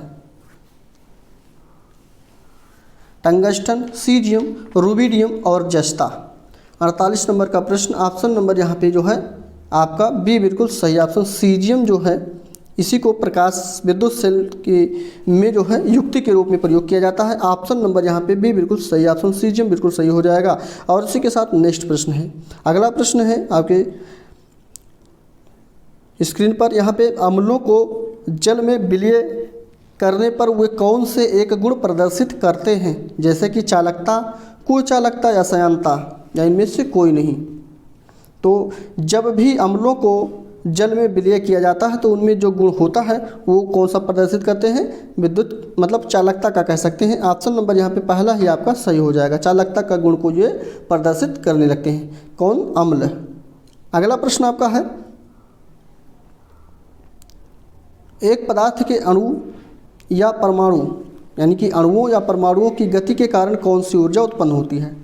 टंगस्टन, सीजियम, रुबिडियम और जस्ता। 48 नंबर का प्रश्न, ऑप्शन नंबर यहाँ पे जो है आपका बी बिल्कुल सही ऑप्शन, सीजियम जो है इसी को प्रकाश विद्युत सेल के में जो है युक्ति के रूप में प्रयोग किया जाता है। ऑप्शन नंबर यहाँ पे बी बिल्कुल सही ऑप्शन, सीजियम बिल्कुल सही हो जाएगा। और इसी के साथ नेक्स्ट प्रश्न है, अगला प्रश्न है आपके स्क्रीन पर, यहाँ पे अम्लों को जल में विलय करने पर वे कौन से एक गुण प्रदर्शित करते हैं, जैसे कि चालकता, कुचालकता या सयांता, या इनमें से कोई नहीं। तो जब भी अम्लों को जल में विलय किया जाता है तो उनमें जो गुण होता है वो कौन सा प्रदर्शित करते हैं, विद्युत मतलब चालकता का कह सकते हैं। ऑप्शन नंबर यहाँ पे पहला ही आपका सही हो जाएगा, चालकता का गुण को ये प्रदर्शित करने लगते हैं। कौन, अम्ल। अगला प्रश्न आपका है, एक पदार्थ के अणु या परमाणु यानी कि अणुओं या परमाणुओं की गति के कारण कौन सी ऊर्जा उत्पन्न होती है।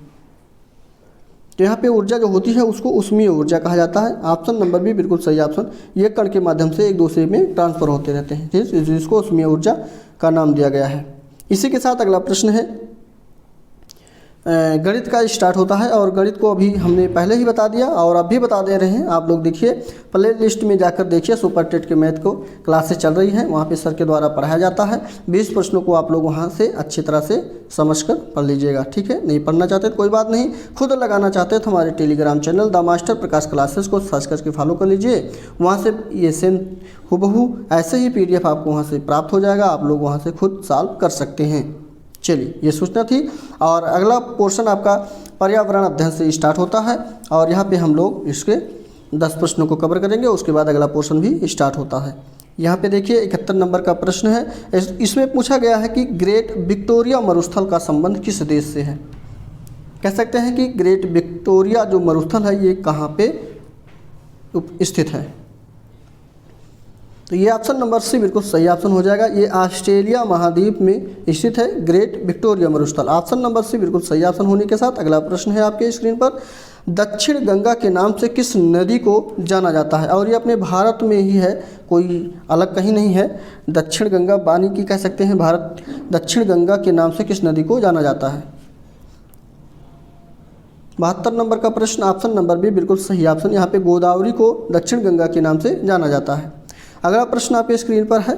तो यहाँ पे ऊर्जा जो होती है उसको ऊष्मीय ऊर्जा कहा जाता है। ऑप्शन नंबर भी बिल्कुल सही ऑप्शन, ये कण के माध्यम से एक दूसरे में ट्रांसफर होते रहते हैं, जिसको ऊष्मीय ऊर्जा का नाम दिया गया है। इसी के साथ अगला प्रश्न है, गणित का स्टार्ट होता है और गणित को अभी हमने पहले ही बता दिया और अब भी बता दे रहे हैं। आप लोग देखिए प्ले लिस्ट में जाकर देखिए, सुपर टेट के मैथ को क्लासेस चल रही हैं, वहाँ पे सर के द्वारा पढ़ाया जाता है। 20 प्रश्नों को आप लोग वहाँ से अच्छी तरह से समझकर पढ़ लीजिएगा, ठीक है। नहीं पढ़ना चाहते तो कोई बात नहीं, खुद लगाना चाहते तो हमारे Telegram channel the master Prakash classes को सर्च करके फॉलो कर लीजिए। वहाँ से ये सेम हुबहू ऐसे ही PDF आपको वहाँ से प्राप्त हो जाएगा, आप लोग वहाँ से खुद सॉल्व कर सकते हैं। चलिए, ये सूचना थी। और अगला पोर्शन आपका पर्यावरण अध्ययन से स्टार्ट होता है और यहाँ पे हम लोग इसके 10 प्रश्नों को कवर करेंगे, उसके बाद अगला पोर्शन भी स्टार्ट होता है। यहाँ पे देखिए 71 नंबर का प्रश्न है। इसमें पूछा गया है कि ग्रेट विक्टोरिया मरुस्थल का संबंध किस देश से है। कह सकते हैं कि ग्रेट विक्टोरिया जो मरुस्थल है ये कहाँ पे स्थित है। तो ये ऑप्शन नंबर सी बिल्कुल सही ऑप्शन हो जाएगा। ये ऑस्ट्रेलिया महाद्वीप में स्थित है ग्रेट विक्टोरिया मरुस्थल। ऑप्शन नंबर सी बिल्कुल सही ऑप्शन होने के साथ अगला प्रश्न है आपके स्क्रीन पर, दक्षिण गंगा के नाम से किस नदी को जाना जाता है। और ये अपने भारत में ही है, कोई अलग कहीं नहीं है। दक्षिण गंगा वानी की कह सकते हैं भारत। दक्षिण गंगा के नाम से किस नदी को जाना जाता है। 72 नंबर का प्रश्न, ऑप्शन नंबर बी बिल्कुल सही ऑप्शन। यहाँ पे गोदावरी को दक्षिण गंगा के नाम से जाना जाता है। अगला प्रश्न आपके स्क्रीन पर है,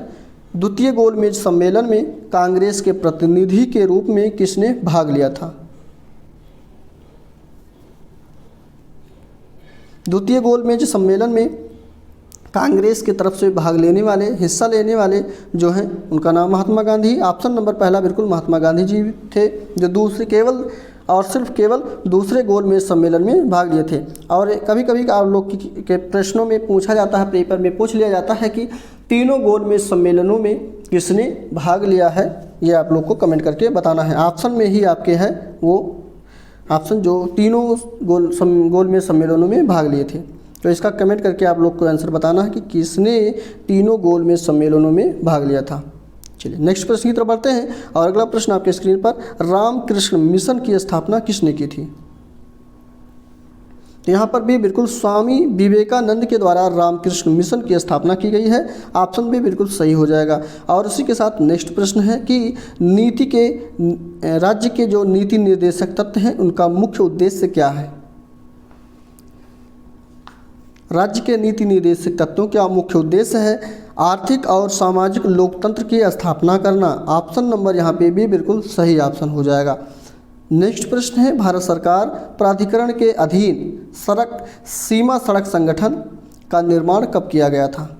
द्वितीय गोलमेज सम्मेलन में कांग्रेस के प्रतिनिधि के रूप में किसने भाग लिया था। द्वितीय गोलमेज सम्मेलन में कांग्रेस की तरफ से भाग लेने वाले, हिस्सा लेने वाले जो हैं उनका नाम महात्मा गांधी। ऑप्शन नंबर पहला बिल्कुल महात्मा गांधी जी थे, जो सिर्फ केवल दूसरे गोलमेज सम्मेलन में भाग लिए थे। और कभी कभी आप लोग के प्रश्नों में पूछा जाता है, पेपर में पूछ लिया जाता है कि तीनों गोलमेज सम्मेलनों में किसने भाग लिया है। ये आप लोग को कमेंट करके बताना है। ऑप्शन में ही आपके है वो ऑप्शन जो तीनों गोलमेज सम्मेलनों में भाग लिए थे। तो इसका कमेंट करके आप लोग को आंसर बताना है कि किसने तीनों गोलमेज सम्मेलनों में भाग लिया था। चलिए नेक्स्ट प्रश्न की तरफ बढ़ते हैं और अगला प्रश्न आपके स्क्रीन पर, रामकृष्ण मिशन की स्थापना किसने की थी। तो यहाँ पर भी बिल्कुल स्वामी विवेकानंद के द्वारा रामकृष्ण मिशन की स्थापना की गई है। ऑप्शन भी बिल्कुल सही हो जाएगा। और उसी के साथ नेक्स्ट प्रश्न है कि राज्य के जो नीति निर्देशक तत्व हैं उनका मुख्य उद्देश्य क्या है। राज्य के नीति निर्देशक तत्वों का मुख्य उद्देश्य है आर्थिक और सामाजिक लोकतंत्र की स्थापना करना। ऑप्शन नंबर यहाँ पे भी बिल्कुल सही ऑप्शन हो जाएगा। नेक्स्ट प्रश्न है, भारत सरकार प्राधिकरण के अधीन सीमा सड़क संगठन का निर्माण कब किया गया था।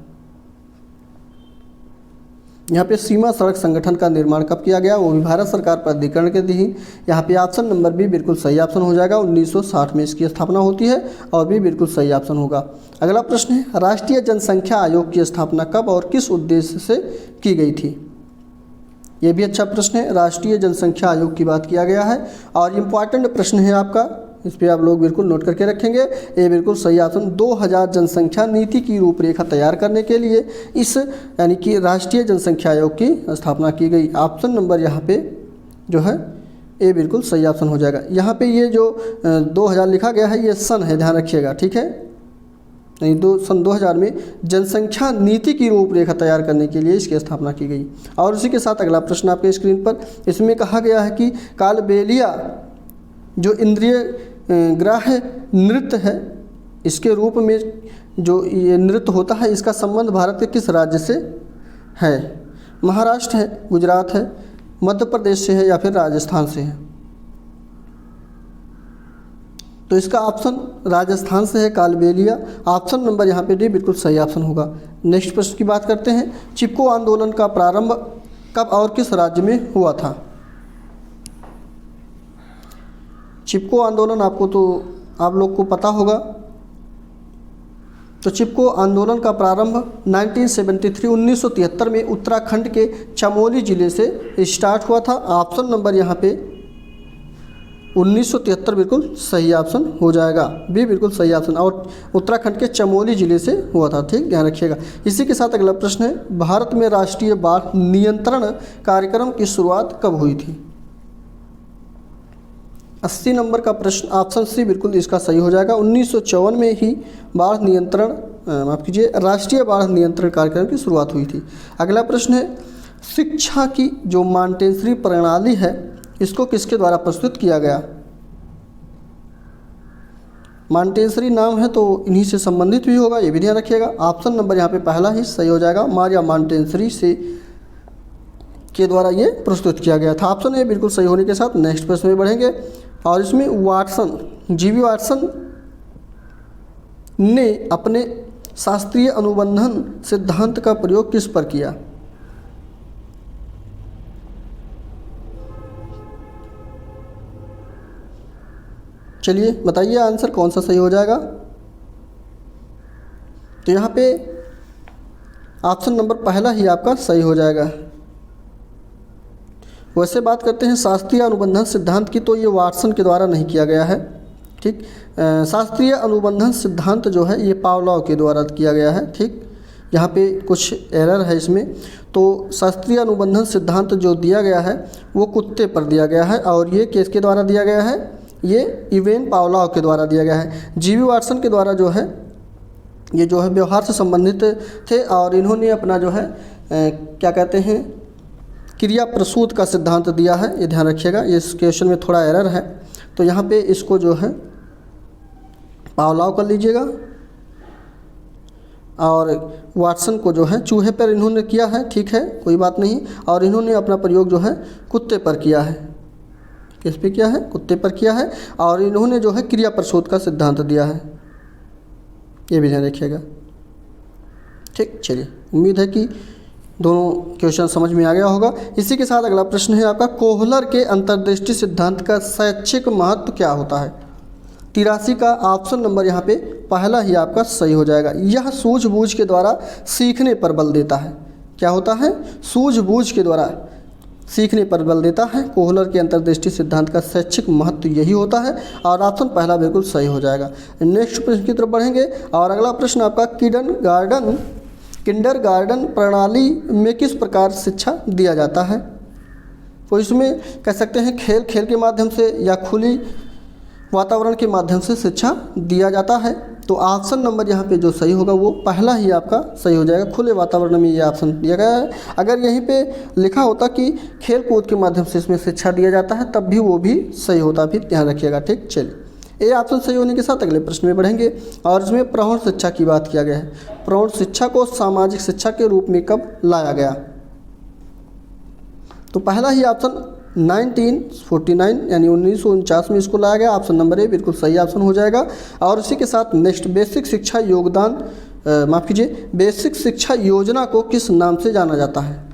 यहाँ पे सीमा सड़क संगठन का निर्माण कब किया गया, वो भी भारत सरकार प्राधिकरण के अधीन। यहाँ पे ऑप्शन नंबर भी बिल्कुल सही ऑप्शन हो जाएगा। 1960 में इसकी स्थापना होती है और भी बिल्कुल सही ऑप्शन होगा। अगला प्रश्न है, राष्ट्रीय जनसंख्या आयोग की स्थापना कब और किस उद्देश्य से की गई थी। ये भी अच्छा प्रश्न है। राष्ट्रीय जनसंख्या आयोग की बात किया गया है और इम्पॉर्टेंट प्रश्न है आपका, इस पर आप लोग बिल्कुल नोट करके रखेंगे। ये बिल्कुल सही ऑप्शन 2000 जनसंख्या नीति की रूपरेखा तैयार करने के लिए इस यानी कि राष्ट्रीय जनसंख्या आयोग की स्थापना की गई। ऑप्शन नंबर यहाँ पे जो है ये बिल्कुल सही ऑप्शन हो जाएगा। यहाँ पे ये जो 2000 लिखा गया है ये सन है, ध्यान रखिएगा, ठीक है। नहीं, सन 2000 में जनसंख्या नीति की रूपरेखा तैयार करने के लिए इसकी स्थापना की गई। और उसी के साथ अगला प्रश्न आपके स्क्रीन पर, इसमें कहा गया है कि कालबेलिया जो इंद्रिय ग्राह्य नृत्य है, इसके रूप में जो ये नृत्य होता है इसका संबंध भारत के किस राज्य से है। महाराष्ट्र है, गुजरात है, मध्य प्रदेश से है या फिर राजस्थान से है। तो इसका ऑप्शन राजस्थान से है कालबेलिया। ऑप्शन नंबर यहाँ पे डी बिल्कुल सही ऑप्शन होगा। नेक्स्ट प्रश्न की बात करते हैं, चिपको आंदोलन का प्रारंभ कब और किस राज्य में हुआ था। चिपको आंदोलन आपको तो आप लोग को पता होगा। तो चिपको आंदोलन का प्रारंभ 1973 में उत्तराखंड के चमोली जिले से स्टार्ट हुआ था। ऑप्शन नंबर यहाँ पे 1973 बिल्कुल सही ऑप्शन हो जाएगा। बी बिल्कुल सही ऑप्शन, और उत्तराखंड के चमोली जिले से हुआ था, ठीक, ध्यान रखिएगा। इसी के साथ अगला प्रश्न है, भारत में राष्ट्रीय बाढ़ नियंत्रण कार्यक्रम की शुरुआत कब हुई थी। 80 नंबर का प्रश्न, ऑप्शन सी बिल्कुल इसका सही हो जाएगा। 1954 में ही बाढ़ नियंत्रण माफ कीजिए राष्ट्रीय बाढ़ नियंत्रण कार्यक्रम की शुरुआत हुई थी। अगला प्रश्न है, शिक्षा की जो मॉन्टेसरी प्रणाली है इसको किसके द्वारा प्रस्तुत किया गया? मॉन्टेसरी नाम है तो इन्हीं से संबंधित भी होगा, ये भी ध्यान रखिएगा। ऑप्शन नंबर यहाँ पे पहला ही सही हो जाएगा, मारिया मॉन्टेसरी से के द्वारा ये प्रस्तुत किया गया था। ऑप्शन ए बिल्कुल सही होने के साथ नेक्स्ट प्रश्न में बढ़ेंगे और इसमें वाटसन, जीवी वाटसन ने अपने शास्त्रीय अनुबंधन सिद्धांत का प्रयोग किस पर किया? चलिए बताइए आंसर कौन सा सही हो जाएगा। तो यहाँ पे ऑप्शन नंबर पहला ही आपका सही हो जाएगा। वैसे बात करते हैं शास्त्रीय अनुबंधन सिद्धांत की, तो ये वाटसन के द्वारा नहीं किया गया है, ठीक। शास्त्रीय अनुबंधन सिद्धांत जो है ये पावलोव के द्वारा किया गया है, ठीक। यहाँ पे कुछ एरर है इसमें। तो शास्त्रीय अनुबंधन सिद्धांत जो दिया गया है वो कुत्ते पर दिया गया है और ये किसके द्वारा दिया गया है? ये इवेन पावलोव के द्वारा दिया गया है। जीवी वाटसन के द्वारा जो है ये जो है व्यवहार से संबंधित थे और इन्होंने अपना जो है क्या कहते हैं क्रिया प्रसूत का सिद्धांत दिया है, ये ध्यान रखिएगा। इस क्वेश्चन में थोड़ा एरर है तो यहाँ पे इसको जो है पावलोव कर लीजिएगा और वाटसन को जो है चूहे पर इन्होंने किया है, ठीक है, कोई बात नहीं। और इन्होंने अपना प्रयोग जो है कुत्ते पर किया है। किस पे किया है? कुत्ते पर किया है और इन्होंने जो है क्रिया प्रसूत का सिद्धांत दिया है, ये भी ध्यान रखिएगा, ठीक। चलिए उम्मीद है कि दोनों क्वेश्चन समझ में आ गया होगा। इसी के साथ अगला प्रश्न है आपका, कोहलर के अंतर्दृष्टि सिद्धांत का शैक्षिक महत्व क्या होता है? 83 का ऑप्शन नंबर यहाँ पे पहला ही आपका सही हो जाएगा। यह सूझबूझ के द्वारा सीखने पर बल देता है। क्या होता है? सूझबूझ के द्वारा सीखने पर बल देता है। कोहलर के अंतर्दृष्टि सिद्धांत का शैक्षिक महत्व यही होता है और ऑप्शन पहला बिल्कुल सही हो जाएगा। नेक्स्ट प्रश्न की तरफ बढ़ेंगे और अगला प्रश्न आपका, किंडरगार्टन प्रणाली में किस प्रकार शिक्षा दिया जाता है? तो इसमें कह सकते हैं खेल खेल के माध्यम से या खुली वातावरण के माध्यम से शिक्षा दिया जाता है। तो ऑप्शन नंबर यहाँ पे जो सही होगा वो पहला ही आपका सही हो जाएगा। खुले वातावरण में ये ऑप्शन दिया गया है। अगर यहीं पे लिखा होता कि खेल कूद के माध्यम से इसमें शिक्षा दिया जाता है तब भी वो भी सही होता, भी ध्यान रखिएगा, ठीक। चलिए ये ऑप्शन सही होने के साथ अगले प्रश्न में बढ़ेंगे और इसमें प्रौढ़ शिक्षा की बात किया गया है। प्रौढ़ शिक्षा को सामाजिक शिक्षा के रूप में कब लाया गया? तो पहला ही ऑप्शन 1949 यानी 1949 में इसको लाया गया। ऑप्शन नंबर ए बिल्कुल सही ऑप्शन हो जाएगा। और इसी के साथ नेक्स्ट, बेसिक शिक्षा योगदान माफ़ कीजिए, बेसिक शिक्षा योजना को किस नाम से जाना जाता है?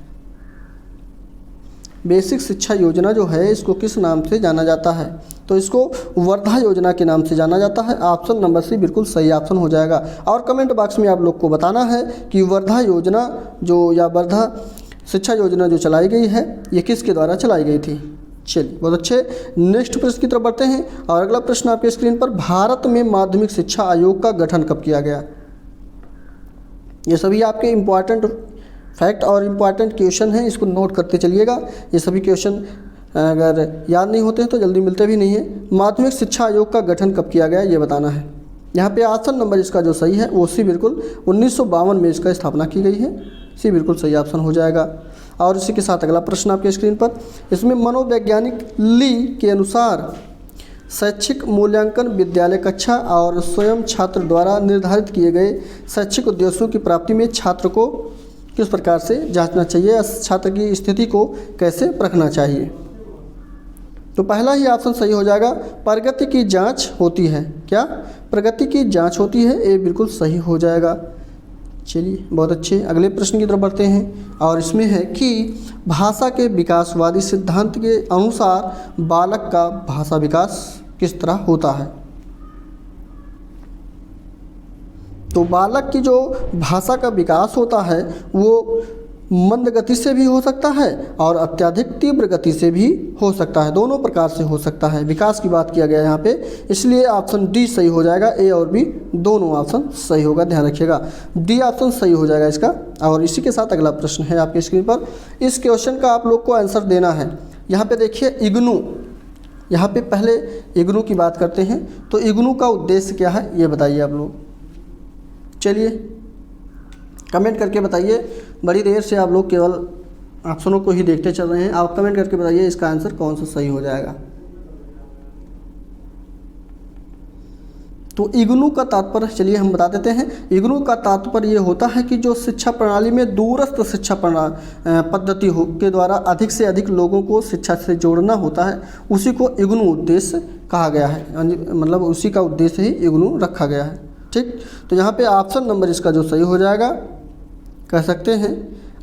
बेसिक शिक्षा योजना जो है इसको किस नाम से जाना जाता है? तो इसको वर्धा योजना के नाम से जाना जाता है। ऑप्शन नंबर सी बिल्कुल सही ऑप्शन हो जाएगा। और कमेंट बॉक्स में आप लोग को बताना है कि वर्धा योजना जो या वर्धा शिक्षा योजना जो चलाई गई है ये किसके द्वारा चलाई गई थी? चलिए बहुत अच्छे। नेक्स्ट प्रश्न की तरफ बढ़ते हैं और अगला प्रश्न आपके स्क्रीन पर, भारत में माध्यमिक शिक्षा आयोग का गठन कब किया गया? ये सभी आपके इम्पॉर्टेंट फैक्ट और इम्पॉर्टेंट क्वेश्चन हैं, इसको नोट करते चलिएगा। ये सभी क्वेश्चन अगर याद नहीं होते हैं तो जल्दी मिलते भी नहीं है। माध्यमिक शिक्षा आयोग का गठन कब किया गया ये बताना है। यहाँ पे ऑप्शन नंबर इसका जो सही है वो सी बिल्कुल 1952 में इसका स्थापना की गई है, सी बिल्कुल सही ऑप्शन हो जाएगा। और इसी के साथ अगला प्रश्न आपके स्क्रीन पर, इसमें मनोवैज्ञानिक ली के अनुसार शैक्षिक मूल्यांकन विद्यालय कक्षा और स्वयं छात्र द्वारा निर्धारित किए गए शैक्षिक उद्देश्यों की प्राप्ति में छात्र को किस प्रकार से जांचना चाहिए या छात्र की स्थिति को कैसे परखना चाहिए? तो पहला ही ऑप्शन सही हो जाएगा, प्रगति की जांच होती है। क्या? प्रगति की जांच होती है, ये बिल्कुल सही हो जाएगा। चलिए बहुत अच्छे, अगले प्रश्न की तरफ बढ़ते हैं और इसमें है कि भाषा के विकासवादी सिद्धांत के अनुसार बालक का भाषा विकास किस तरह होता है? तो बालक की जो भाषा का विकास होता है वो मंद गति से भी हो सकता है और अत्यधिक तीव्र गति से भी हो सकता है, दोनों प्रकार से हो सकता है। विकास की बात किया गया यहाँ पे, इसलिए ऑप्शन डी सही हो जाएगा। ए और बी दोनों ऑप्शन सही होगा, ध्यान रखिएगा, डी ऑप्शन सही हो जाएगा इसका। और इसी के साथ अगला प्रश्न है आपके स्क्रीन पर, इस क्वेश्चन का आप लोग को आंसर देना है। यहाँ पे देखिए इग्नू, यहाँ पे पहले इग्नू की बात करते हैं। तो इग्नू का उद्देश्य क्या है ये बताइए आप लोग, चलिए कमेंट करके बताइए। बड़ी देर से आप लोग केवल ऑप्शनों को ही देखते चल रहे हैं। आप कमेंट करके बताइए इसका आंसर कौन सा सही हो जाएगा। तो इग्नू का तात्पर्य चलिए हम बता देते हैं। इग्नू का तात्पर्य ये होता है कि जो शिक्षा प्रणाली में दूरस्थ शिक्षा पद्धति के द्वारा अधिक से अधिक लोगों को शिक्षा से जोड़ना होता है, उसी को इग्नू उद्देश्य कहा गया है, मतलब उसी का उद्देश्य ही इग्नू रखा गया है। ठीक, तो यहाँ पे ऑप्शन नंबर इसका जो सही हो जाएगा, कह सकते हैं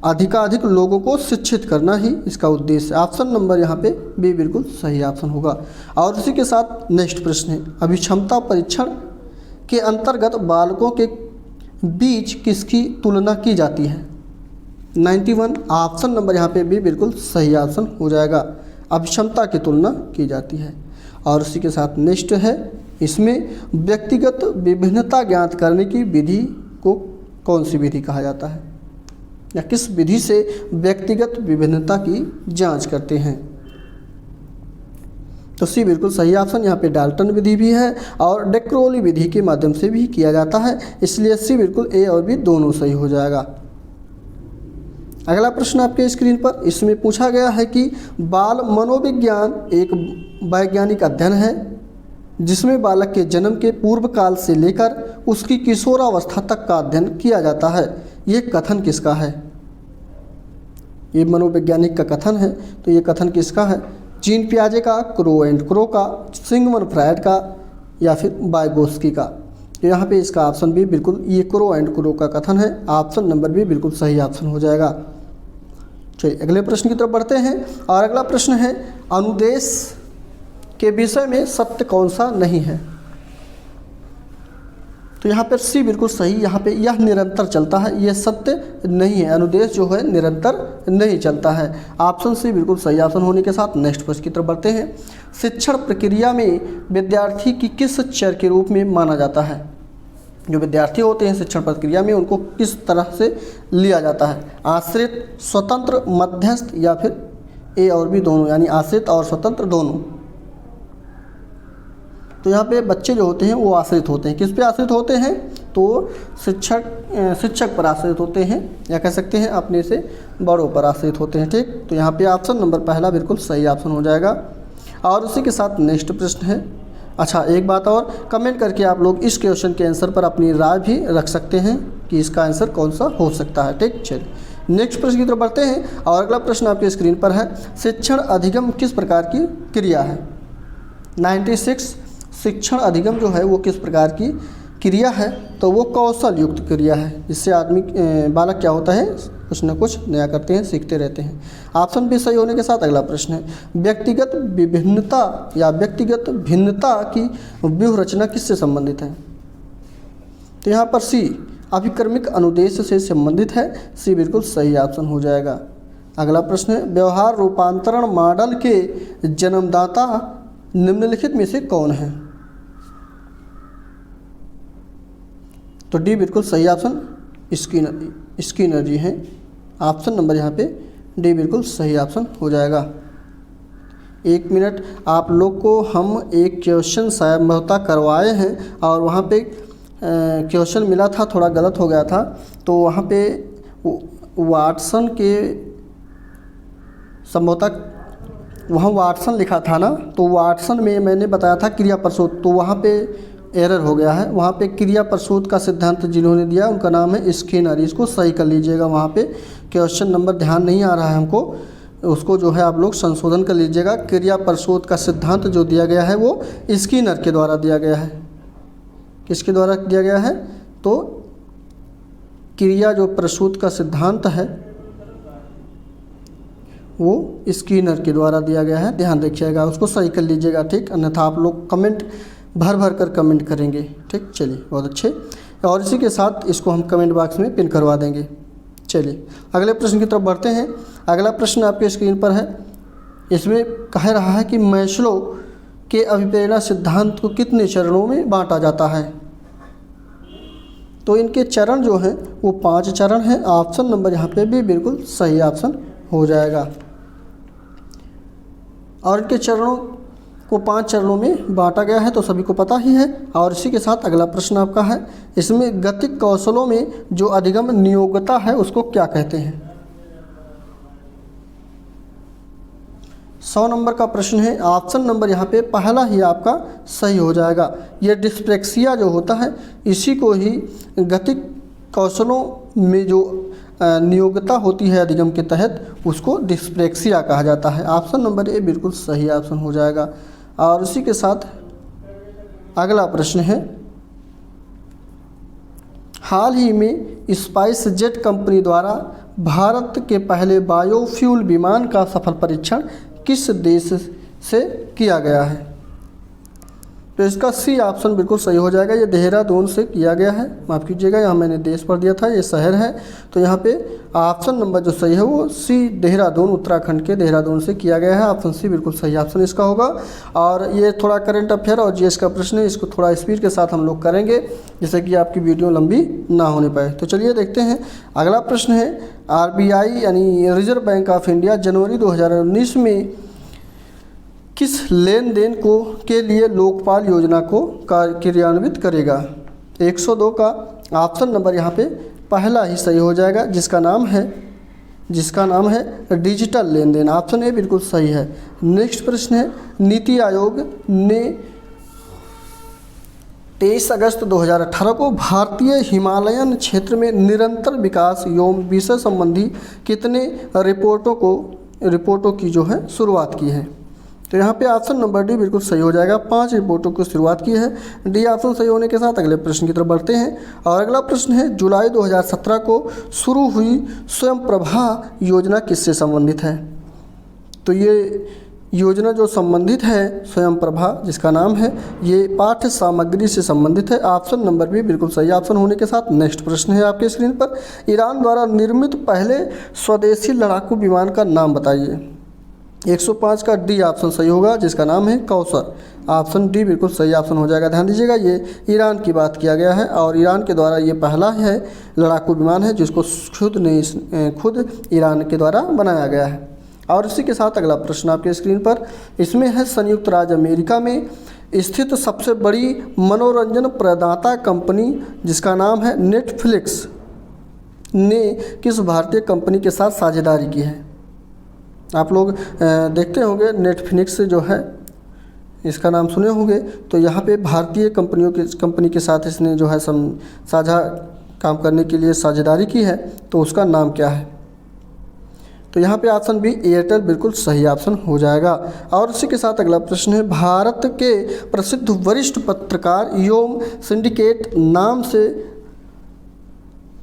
अधिकाधिक लोगों को शिक्षित करना ही इसका उद्देश्य। ऑप्शन नंबर यहाँ पे बी बिल्कुल सही ऑप्शन होगा। और उसी के साथ नेक्स्ट प्रश्न है, अभिक्षमता परीक्षण के अंतर्गत बालकों के बीच किसकी तुलना की जाती है? 91 ऑप्शन नंबर यहाँ पे बी बिल्कुल सही ऑप्शन हो जाएगा। अभिक्षमता की तुलना की जाती है। और उसी के साथ नेक्स्ट है, इसमें व्यक्तिगत विभिन्नता ज्ञात करने की विधि को कौन सी विधि कहा जाता है, या किस विधि से व्यक्तिगत विभिन्नता की जांच करते हैं? तो सी बिल्कुल सही ऑप्शन। यहाँ पे डाल्टन विधि भी है और डेक्रोली विधि के माध्यम से भी किया जाता है, इसलिए सी बिल्कुल ए और बी दोनों सही हो जाएगा। अगला प्रश्न आपके स्क्रीन पर, इसमें पूछा गया है कि बाल मनोविज्ञान एक वैज्ञानिक अध्ययन है जिसमें बालक के जन्म के पूर्व काल से लेकर उसकी किशोरावस्था तक का अध्ययन किया जाता है। ये कथन किसका है? ये मनोवैज्ञानिक का कथन है, तो ये कथन किसका है? जीन पियाजे का, क्रो एंड क्रो का, सिगमंड फ्रायड का, या फिर वाइगोत्स्की का? तो यहाँ पे इसका ऑप्शन भी बिल्कुल ये क्रो एंड क्रो का कथन है। ऑप्शन नंबर भी बिल्कुल सही ऑप्शन हो जाएगा। चलिए अगले प्रश्न की तरफ बढ़ते हैं। और अगला प्रश्न है, अनुदेश के विषय में सत्य कौन सा नहीं है? तो यहाँ पर सी बिल्कुल सही। यहाँ पे यह निरंतर चलता है, यह सत्य नहीं है। अनुदेश जो है निरंतर नहीं चलता है। ऑप्शन सी बिल्कुल सही ऑप्शन होने के साथ नेक्स्ट प्रश्न की तरफ बढ़ते हैं। शिक्षण प्रक्रिया में विद्यार्थी की किस चर के रूप में माना जाता है? जो विद्यार्थी होते हैं शिक्षण प्रक्रिया में, उनको किस तरह से लिया जाता है? आश्रित, स्वतंत्र, मध्यस्थ, या फिर ए और बी दोनों, यानी आश्रित और स्वतंत्र दोनों? तो यहाँ पे बच्चे जो होते हैं वो आश्रित होते हैं। किस पे आश्रित होते हैं? तो शिक्षक पर आश्रित होते हैं, या कह सकते हैं अपने से बड़ों पर आश्रित होते हैं। ठीक, तो यहाँ पे ऑप्शन नंबर पहला बिल्कुल सही ऑप्शन हो जाएगा। और उसी के साथ नेक्स्ट प्रश्न है। अच्छा, एक बात और, कमेंट करके आप लोग इस क्वेश्चन के आंसर पर अपनी राय भी रख सकते हैं कि इसका आंसर कौन सा हो सकता है। ठीक, चलिए नेक्स्ट प्रश्न की तरफ बढ़ते हैं। और अगला प्रश्न आपके स्क्रीन पर है, शिक्षण अधिगम किस प्रकार की क्रिया है? 96 शिक्षण अधिगम जो है वो किस प्रकार की क्रिया है? तो वो कौशल युक्त क्रिया है, जिससे बालक क्या होता है, कुछ न कुछ नया करते हैं, सीखते रहते हैं। ऑप्शन भी सही होने के साथ अगला प्रश्न है, व्यक्तिगत विभिन्नता या व्यक्तिगत भिन्नता की व्यूह रचना किससे संबंधित है? तो यहाँ पर सी अभिक्रमिक अनुदेश से संबंधित है। सी बिल्कुल सही ऑप्शन हो जाएगा। अगला प्रश्न है, व्यवहार रूपांतरण मॉडल के जन्मदाता निम्नलिखित में से कौन है? तो डी बिल्कुल सही ऑप्शन स्किनर जी हैं। ऑप्शन नंबर यहाँ पे डी बिल्कुल सही ऑप्शन हो जाएगा। एक मिनट, आप लोग को हम एक क्वेश्चन संभवतः करवाए हैं और वहाँ पे क्वेश्चन मिला था, थोड़ा गलत हो गया था। तो वहाँ पे वाटसन के संभवतः वहाँ वाटसन लिखा था ना, तो वाटसन में मैंने बताया था क्रिया प्रसूत, तो वहाँ पे एरर हो गया है। वहाँ पे क्रिया प्रसूत का सिद्धांत जिन्होंने दिया उनका नाम है स्किनर। इसको सही कर लीजिएगा। वहाँ पे क्वेश्चन नंबर ध्यान नहीं आ रहा है हमको, उसको जो है आप लोग संशोधन कर लीजिएगा। क्रिया प्रसूत का सिद्धांत जो दिया गया है वो स्किनर के द्वारा दिया गया है। किसके द्वारा दिया गया है? तो क्रिया जो प्रसूत का सिद्धांत है वो स्किनर के द्वारा दिया गया है। ध्यान रखिएगा, उसको सही कर लीजिएगा। ठीक, अन्यथा आप लोग कमेंट भर कर कमेंट करेंगे। ठीक, चलिए बहुत अच्छे। और इसी के साथ इसको हम कमेंट बॉक्स में पिन करवा देंगे। चलिए अगले प्रश्न की तरफ बढ़ते हैं। अगला प्रश्न आपके स्क्रीन पर है। इसमें कह रहा है कि मैस्लो के अभिप्रेरणा सिद्धांत को कितने चरणों में बांटा जाता है? तो इनके चरण जो हैं वो 5 चरण हैं। ऑप्शन नंबर यहाँ पे भी बिल्कुल सही ऑप्शन हो जाएगा। और इनके चरणों को 5 चरणों में बांटा गया है, तो सभी को पता ही है। और इसी के साथ अगला प्रश्न आपका है, इसमें गतिक कौशलों में जो अधिगम नियोग्यता है उसको क्या कहते हैं? 100 नंबर का प्रश्न है, ऑप्शन नंबर यहाँ पे पहला ही आपका सही हो जाएगा। ये डिस्प्लेक्सिया जो होता है इसी को ही गतिक कौशलों में जो नियोग्यता होती है अधिगम के तहत उसको डिस्प्लेक्सिया कहा जाता है। ऑप्शन नंबर ए बिल्कुल सही ऑप्शन हो जाएगा। और इसी के साथ अगला प्रश्न है, हाल ही में स्पाइस जेट कंपनी द्वारा भारत के पहले बायोफ्यूल विमान का सफल परीक्षण किस देश से किया गया है? तो इसका सी ऑप्शन बिल्कुल सही हो जाएगा। ये देहरादून से किया गया है, माफ़ कीजिएगा यहाँ मैंने देश पर दिया था, ये शहर है। तो यहाँ पे ऑप्शन नंबर जो सही है वो सी, देहरादून, उत्तराखंड के देहरादून से किया गया है। ऑप्शन सी बिल्कुल सही ऑप्शन इसका होगा। और ये थोड़ा करंट अफेयर और जीएस का प्रश्न है, इसको थोड़ा स्पीड के साथ हम लोग करेंगे जिससे कि आपकी वीडियो लंबी ना होने पाए। तो चलिए देखते हैं अगला प्रश्न है, आरबीआई यानी रिजर्व बैंक ऑफ इंडिया जनवरी 2019 में किस लेन देन को के लिए लोकपाल योजना को क्रियान्वित करेगा? 102 का ऑप्शन नंबर यहाँ पे पहला ही सही हो जाएगा, जिसका नाम है डिजिटल लेन देन। ऑप्शन ए बिल्कुल सही है। नेक्स्ट प्रश्न है, नीति आयोग ने 23 अगस्त 2018 को भारतीय हिमालयन क्षेत्र में निरंतर विकास एवं विषय संबंधी कितने रिपोर्टों की जो है शुरुआत की है? तो यहाँ पे ऑप्शन नंबर डी बिल्कुल सही हो जाएगा। 5 रिपोर्टों की शुरुआत की है। डी ऑप्शन सही होने के साथ अगले प्रश्न की तरफ बढ़ते हैं। और अगला प्रश्न है, जुलाई 2017 को शुरू हुई स्वयं प्रभा योजना किससे संबंधित है? तो ये योजना जो संबंधित है स्वयं प्रभा जिसका नाम है, ये पाठ्य सामग्री से संबंधित है। ऑप्शन नंबर भी बिल्कुल सही ऑप्शन होने के साथ नेक्स्ट प्रश्न है आपके स्क्रीन पर, ईरान द्वारा निर्मित पहले स्वदेशी लड़ाकू विमान का नाम बताइए। 105 का डी ऑप्शन सही होगा, जिसका नाम है कौसर। ऑप्शन डी बिल्कुल सही ऑप्शन हो जाएगा। ध्यान दीजिएगा, ये ईरान की बात किया गया है और ईरान के द्वारा ये पहला है लड़ाकू विमान है जिसको खुद ईरान के द्वारा बनाया गया है। और इसी के साथ अगला प्रश्न आपके स्क्रीन पर, इसमें है संयुक्त राज्य अमेरिका में स्थित सबसे बड़ी मनोरंजन प्रदाता कंपनी जिसका नाम है नेटफ्लिक्स ने किस भारतीय कंपनी के साथ साझेदारी की है? आप लोग देखते होंगे नेटफ्लिक्स जो है इसका नाम सुने होंगे। तो यहाँ पे भारतीय कंपनी के साथ इसने जो है साझा काम करने के लिए साझेदारी की है, तो उसका नाम क्या है? तो यहाँ पे ऑप्शन बी एयरटेल बिल्कुल सही ऑप्शन हो जाएगा। और इसी के साथ अगला प्रश्न है, भारत के प्रसिद्ध वरिष्ठ पत्रकार एवं सिंडिकेट नाम से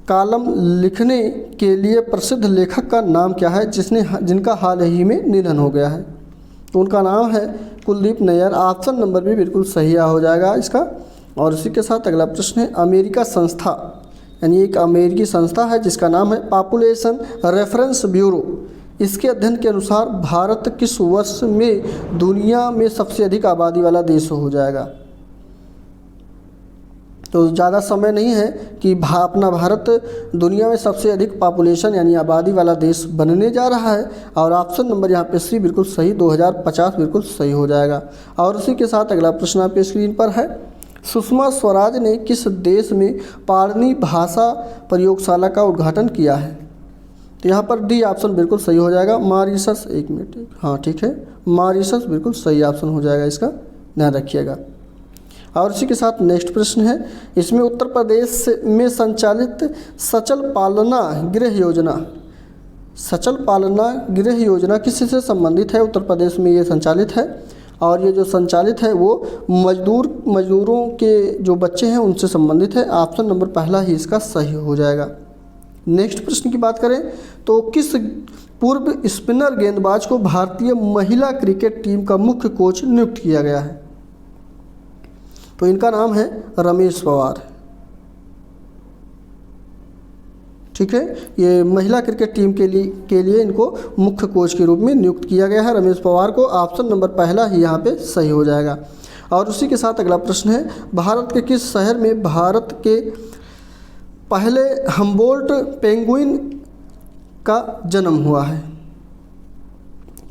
कॉलम लिखने के लिए प्रसिद्ध लेखक का नाम क्या है जिनका हाल ही में निधन हो गया है? तो उनका नाम है कुलदीप नैयर। ऑप्शन नंबर भी बिल्कुल सही हो जाएगा इसका। और इसी के साथ अगला प्रश्न है, अमेरिका संस्था यानी एक अमेरिकी संस्था है जिसका नाम है पॉपुलेशन रेफरेंस ब्यूरो, इसके अध्ययन के अनुसार भारत किस वर्ष में दुनिया में सबसे अधिक आबादी वाला देश हो जाएगा? तो ज़्यादा समय नहीं है कि अपना भारत दुनिया में सबसे अधिक पॉपुलेशन यानी आबादी वाला देश बनने जा रहा है। और ऑप्शन नंबर यहाँ पे सी बिल्कुल सही, 2050 बिल्कुल सही हो जाएगा। और उसी के साथ अगला प्रश्न आपके स्क्रीन पर है, सुषमा स्वराज ने किस देश में पाणिनी भाषा प्रयोगशाला का उद्घाटन किया है? तो यहाँ पर डी ऑप्शन बिल्कुल सही हो जाएगा, मॉरिशस। एक मिनट, हाँ ठीक है, मॉरिशस बिल्कुल सही ऑप्शन हो जाएगा, इसका ध्यान रखिएगा। और इसी के साथ नेक्स्ट प्रश्न है, इसमें उत्तर प्रदेश में संचालित सचल पालना गृह योजना किससे संबंधित है? उत्तर प्रदेश में ये संचालित है और ये जो संचालित है वो मजदूरों के जो बच्चे हैं उनसे संबंधित है। ऑप्शन नंबर पहला ही इसका सही हो जाएगा। नेक्स्ट प्रश्न की बात करें तो किस पूर्व स्पिनर गेंदबाज को भारतीय महिला क्रिकेट टीम का मुख्य कोच नियुक्त किया गया है? तो इनका नाम है रमेश पवार। ठीक है, ये महिला क्रिकेट टीम के लिए इनको मुख्य कोच के रूप में नियुक्त किया गया है रमेश पवार को। ऑप्शन नंबर पहला ही यहाँ पे सही हो जाएगा। और उसी के साथ अगला प्रश्न है, भारत के किस शहर में भारत के पहले हम्बोल्ट पेंगुइन का जन्म हुआ है?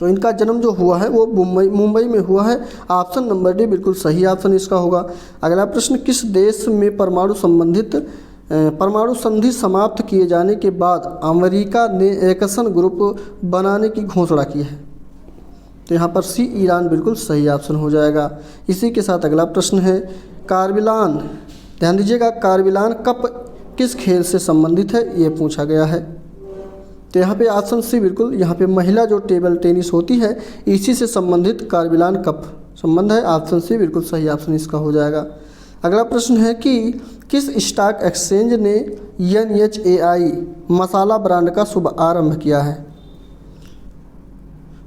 तो इनका जन्म जो हुआ है वो मुंबई में हुआ है। ऑप्शन नंबर डी बिल्कुल सही ऑप्शन इसका होगा। अगला प्रश्न, किस देश में परमाणु संधि समाप्त किए जाने के बाद अमेरिका ने एक्शन ग्रुप बनाने की घोषणा की है? तो यहाँ पर सी ईरान बिल्कुल सही ऑप्शन हो जाएगा। इसी के साथ अगला प्रश्न है कारबिलान, ध्यान दीजिएगा, कारबिलान कप किस खेल से संबंधित है, ये पूछा गया है। तो यहाँ पे ऑप्शन सी बिल्कुल, यहाँ पे महिला जो टेबल टेनिस होती है इसी से संबंधित कारबिलान कप संबंध है। ऑप्शन सी बिल्कुल सही ऑप्शन इसका हो जाएगा। अगला प्रश्न है कि किस स्टॉक एक्सचेंज ने NHAI मसाला ब्रांड का शुभारंभ किया है।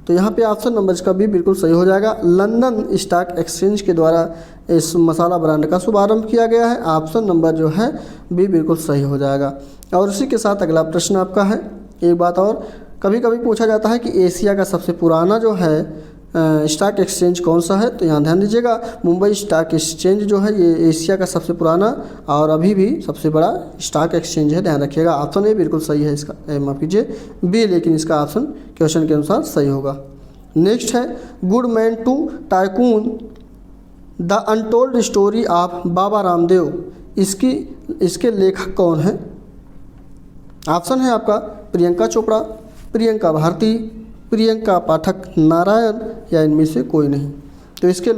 तो यहाँ पे ऑप्शन नंबर इसका भी बिल्कुल सही हो जाएगा। लंदन स्टॉक एक्सचेंज के द्वारा इस मसाला ब्रांड का शुभारंभ किया गया है। ऑप्शन नंबर जो है भी बिल्कुल सही हो जाएगा। और उसी के साथ अगला प्रश्न आपका है, एक बात और, कभी कभी पूछा जाता है कि एशिया का सबसे पुराना जो है स्टॉक एक्सचेंज कौन सा है। तो यहाँ ध्यान दीजिएगा, मुंबई स्टॉक एक्सचेंज जो है ये एशिया का सबसे पुराना और अभी भी सबसे बड़ा स्टॉक एक्सचेंज है, ध्यान रखिएगा। ऑप्शन ए बिल्कुल सही है इसका, माफ़ कीजिए बी, लेकिन इसका ऑप्शन क्वेश्चन के अनुसार सही होगा। नेक्स्ट है good man to tycoon the untold story of Baba Ramdev, इसके लेखक कौन हैं। ऑप्शन है आपका प्रियंका चोपड़ा, प्रियंका भारती, प्रियंका पाठक नारायण या इनमें से कोई नहीं। तो इसके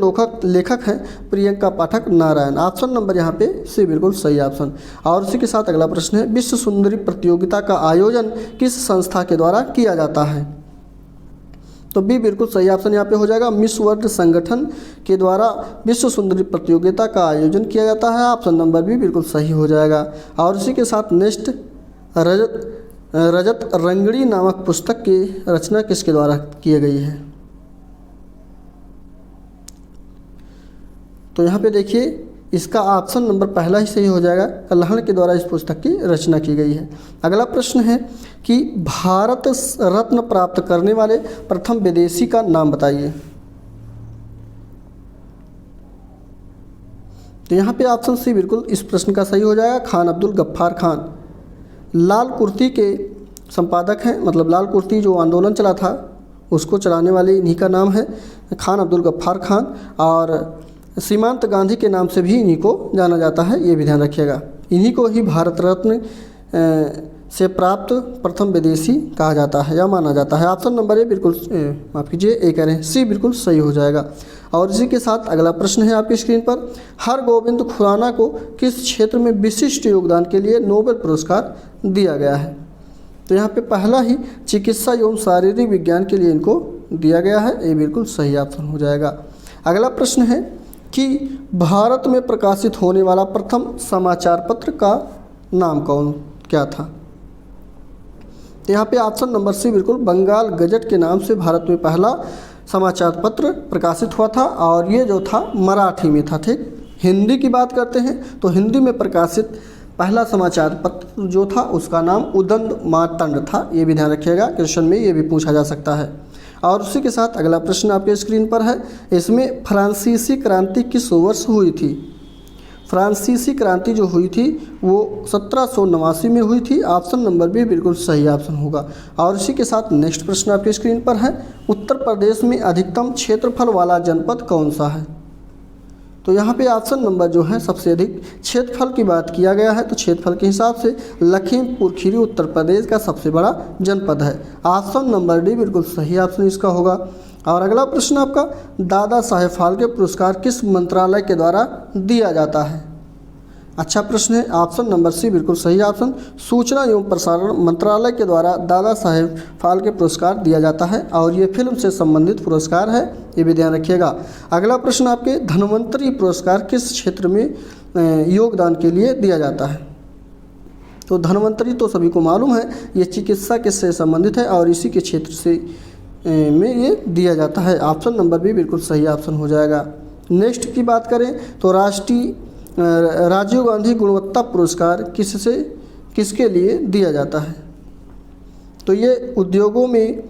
लेखक हैं प्रियंका पाठक नारायण। ऑप्शन नंबर यहाँ पे सी बिल्कुल सही ऑप्शन। और इसी के साथ अगला प्रश्न है विश्व सुंदरी प्रतियोगिता का आयोजन किस संस्था के द्वारा किया जाता है। तो बी बिल्कुल सही ऑप्शन यहाँ पे हो जाएगा। मिस वर्ल्ड संगठन के द्वारा विश्व सुंदरी प्रतियोगिता का आयोजन किया जाता है। ऑप्शन नंबर भी बिल्कुल सही हो जाएगा। और इसी के साथ नेक्स्ट रजत रंगड़ी नामक पुस्तक की रचना किसके द्वारा की गई है। तो यहाँ पे देखिए इसका ऑप्शन नंबर पहला ही सही हो जाएगा, कल्हण के द्वारा इस पुस्तक की रचना की गई है। अगला प्रश्न है कि भारत रत्न प्राप्त करने वाले प्रथम विदेशी का नाम बताइए। तो यहाँ पे ऑप्शन सी बिल्कुल इस प्रश्न का सही हो जाएगा, खान अब्दुल गफ्फार खान। लाल कुर्ती के संपादक हैं, मतलब लाल कुर्ती जो आंदोलन चला था उसको चलाने वाले इन्हीं का नाम है खान अब्दुल गफ्फार खान। और सीमांत गांधी के नाम से भी इन्हीं को जाना जाता है, ये भी ध्यान रखिएगा। इन्हीं को ही भारत रत्न से प्राप्त प्रथम विदेशी कहा जाता है या माना जाता है। ऑप्शन नंबर ए बिल्कुल, माफ़ कीजिए ए कह रहे हैं, सी बिल्कुल सही हो जाएगा। और इसी के साथ अगला प्रश्न है आपकी स्क्रीन पर, हरगोविंद खुराना को किस क्षेत्र में विशिष्ट योगदान के लिए नोबेल पुरस्कार दिया गया है। तो यहाँ पे पहला ही चिकित्सा एवं शारीरिक विज्ञान के लिए इनको दिया गया है, ये बिल्कुल सही ऑप्शन हो जाएगा। अगला प्रश्न है कि भारत में प्रकाशित होने वाला प्रथम समाचार पत्र का नाम क्या था। तो यहाँ पे ऑप्शन नंबर सी बिल्कुल बंगाल गजट के नाम से भारत में पहला समाचार पत्र प्रकाशित हुआ था और ये जो था मराठी में था। ठीक, हिंदी की बात करते हैं तो हिंदी में प्रकाशित पहला समाचार पत्र जो था उसका नाम उदंड मातंड था, ये भी ध्यान रखिएगा, क्वेश्चन में ये भी पूछा जा सकता है। और उसी के साथ अगला प्रश्न आपके स्क्रीन पर है, इसमें फ्रांसीसी क्रांति किस वर्ष हुई थी। फ्रांसीसी क्रांति जो हुई थी वो 1789 में हुई थी। ऑप्शन नंबर भी बिल्कुल सही ऑप्शन होगा। और इसी के साथ नेक्स्ट प्रश्न आपके स्क्रीन पर है, उत्तर प्रदेश में अधिकतम क्षेत्रफल वाला जनपद कौन सा है। तो यहाँ पे ऑप्शन नंबर जो है सबसे अधिक क्षेत्रफल की बात किया गया है, तो क्षेत्रफल के हिसाब से लखीमपुर खीरी उत्तर प्रदेश का सबसे बड़ा जनपद है। ऑप्शन नंबर डी बिल्कुल सही ऑप्शन इसका होगा। और अगला प्रश्न आपका, दादा साहेब फाल्के पुरस्कार किस मंत्रालय के द्वारा दिया जाता है। अच्छा प्रश्न है, ऑप्शन नंबर सी बिल्कुल सही ऑप्शन, सूचना एवं प्रसारण मंत्रालय के द्वारा दादा साहेब फाल्के पुरस्कार दिया जाता है और ये फिल्म से संबंधित पुरस्कार है, ये भी ध्यान रखिएगा। अगला प्रश्न आपके, धन्वंतरी पुरस्कार किस क्षेत्र में योगदान के लिए दिया जाता है। तो धन्वंतरी तो सभी को मालूम है, ये चिकित्सा के से संबंधित है और इसी के क्षेत्र से में ये दिया जाता है। ऑप्शन नंबर भी बिल्कुल सही ऑप्शन हो जाएगा। नेक्स्ट की बात करें तो राजीव गांधी गुणवत्ता पुरस्कार किसके लिए दिया जाता है। तो ये उद्योगों में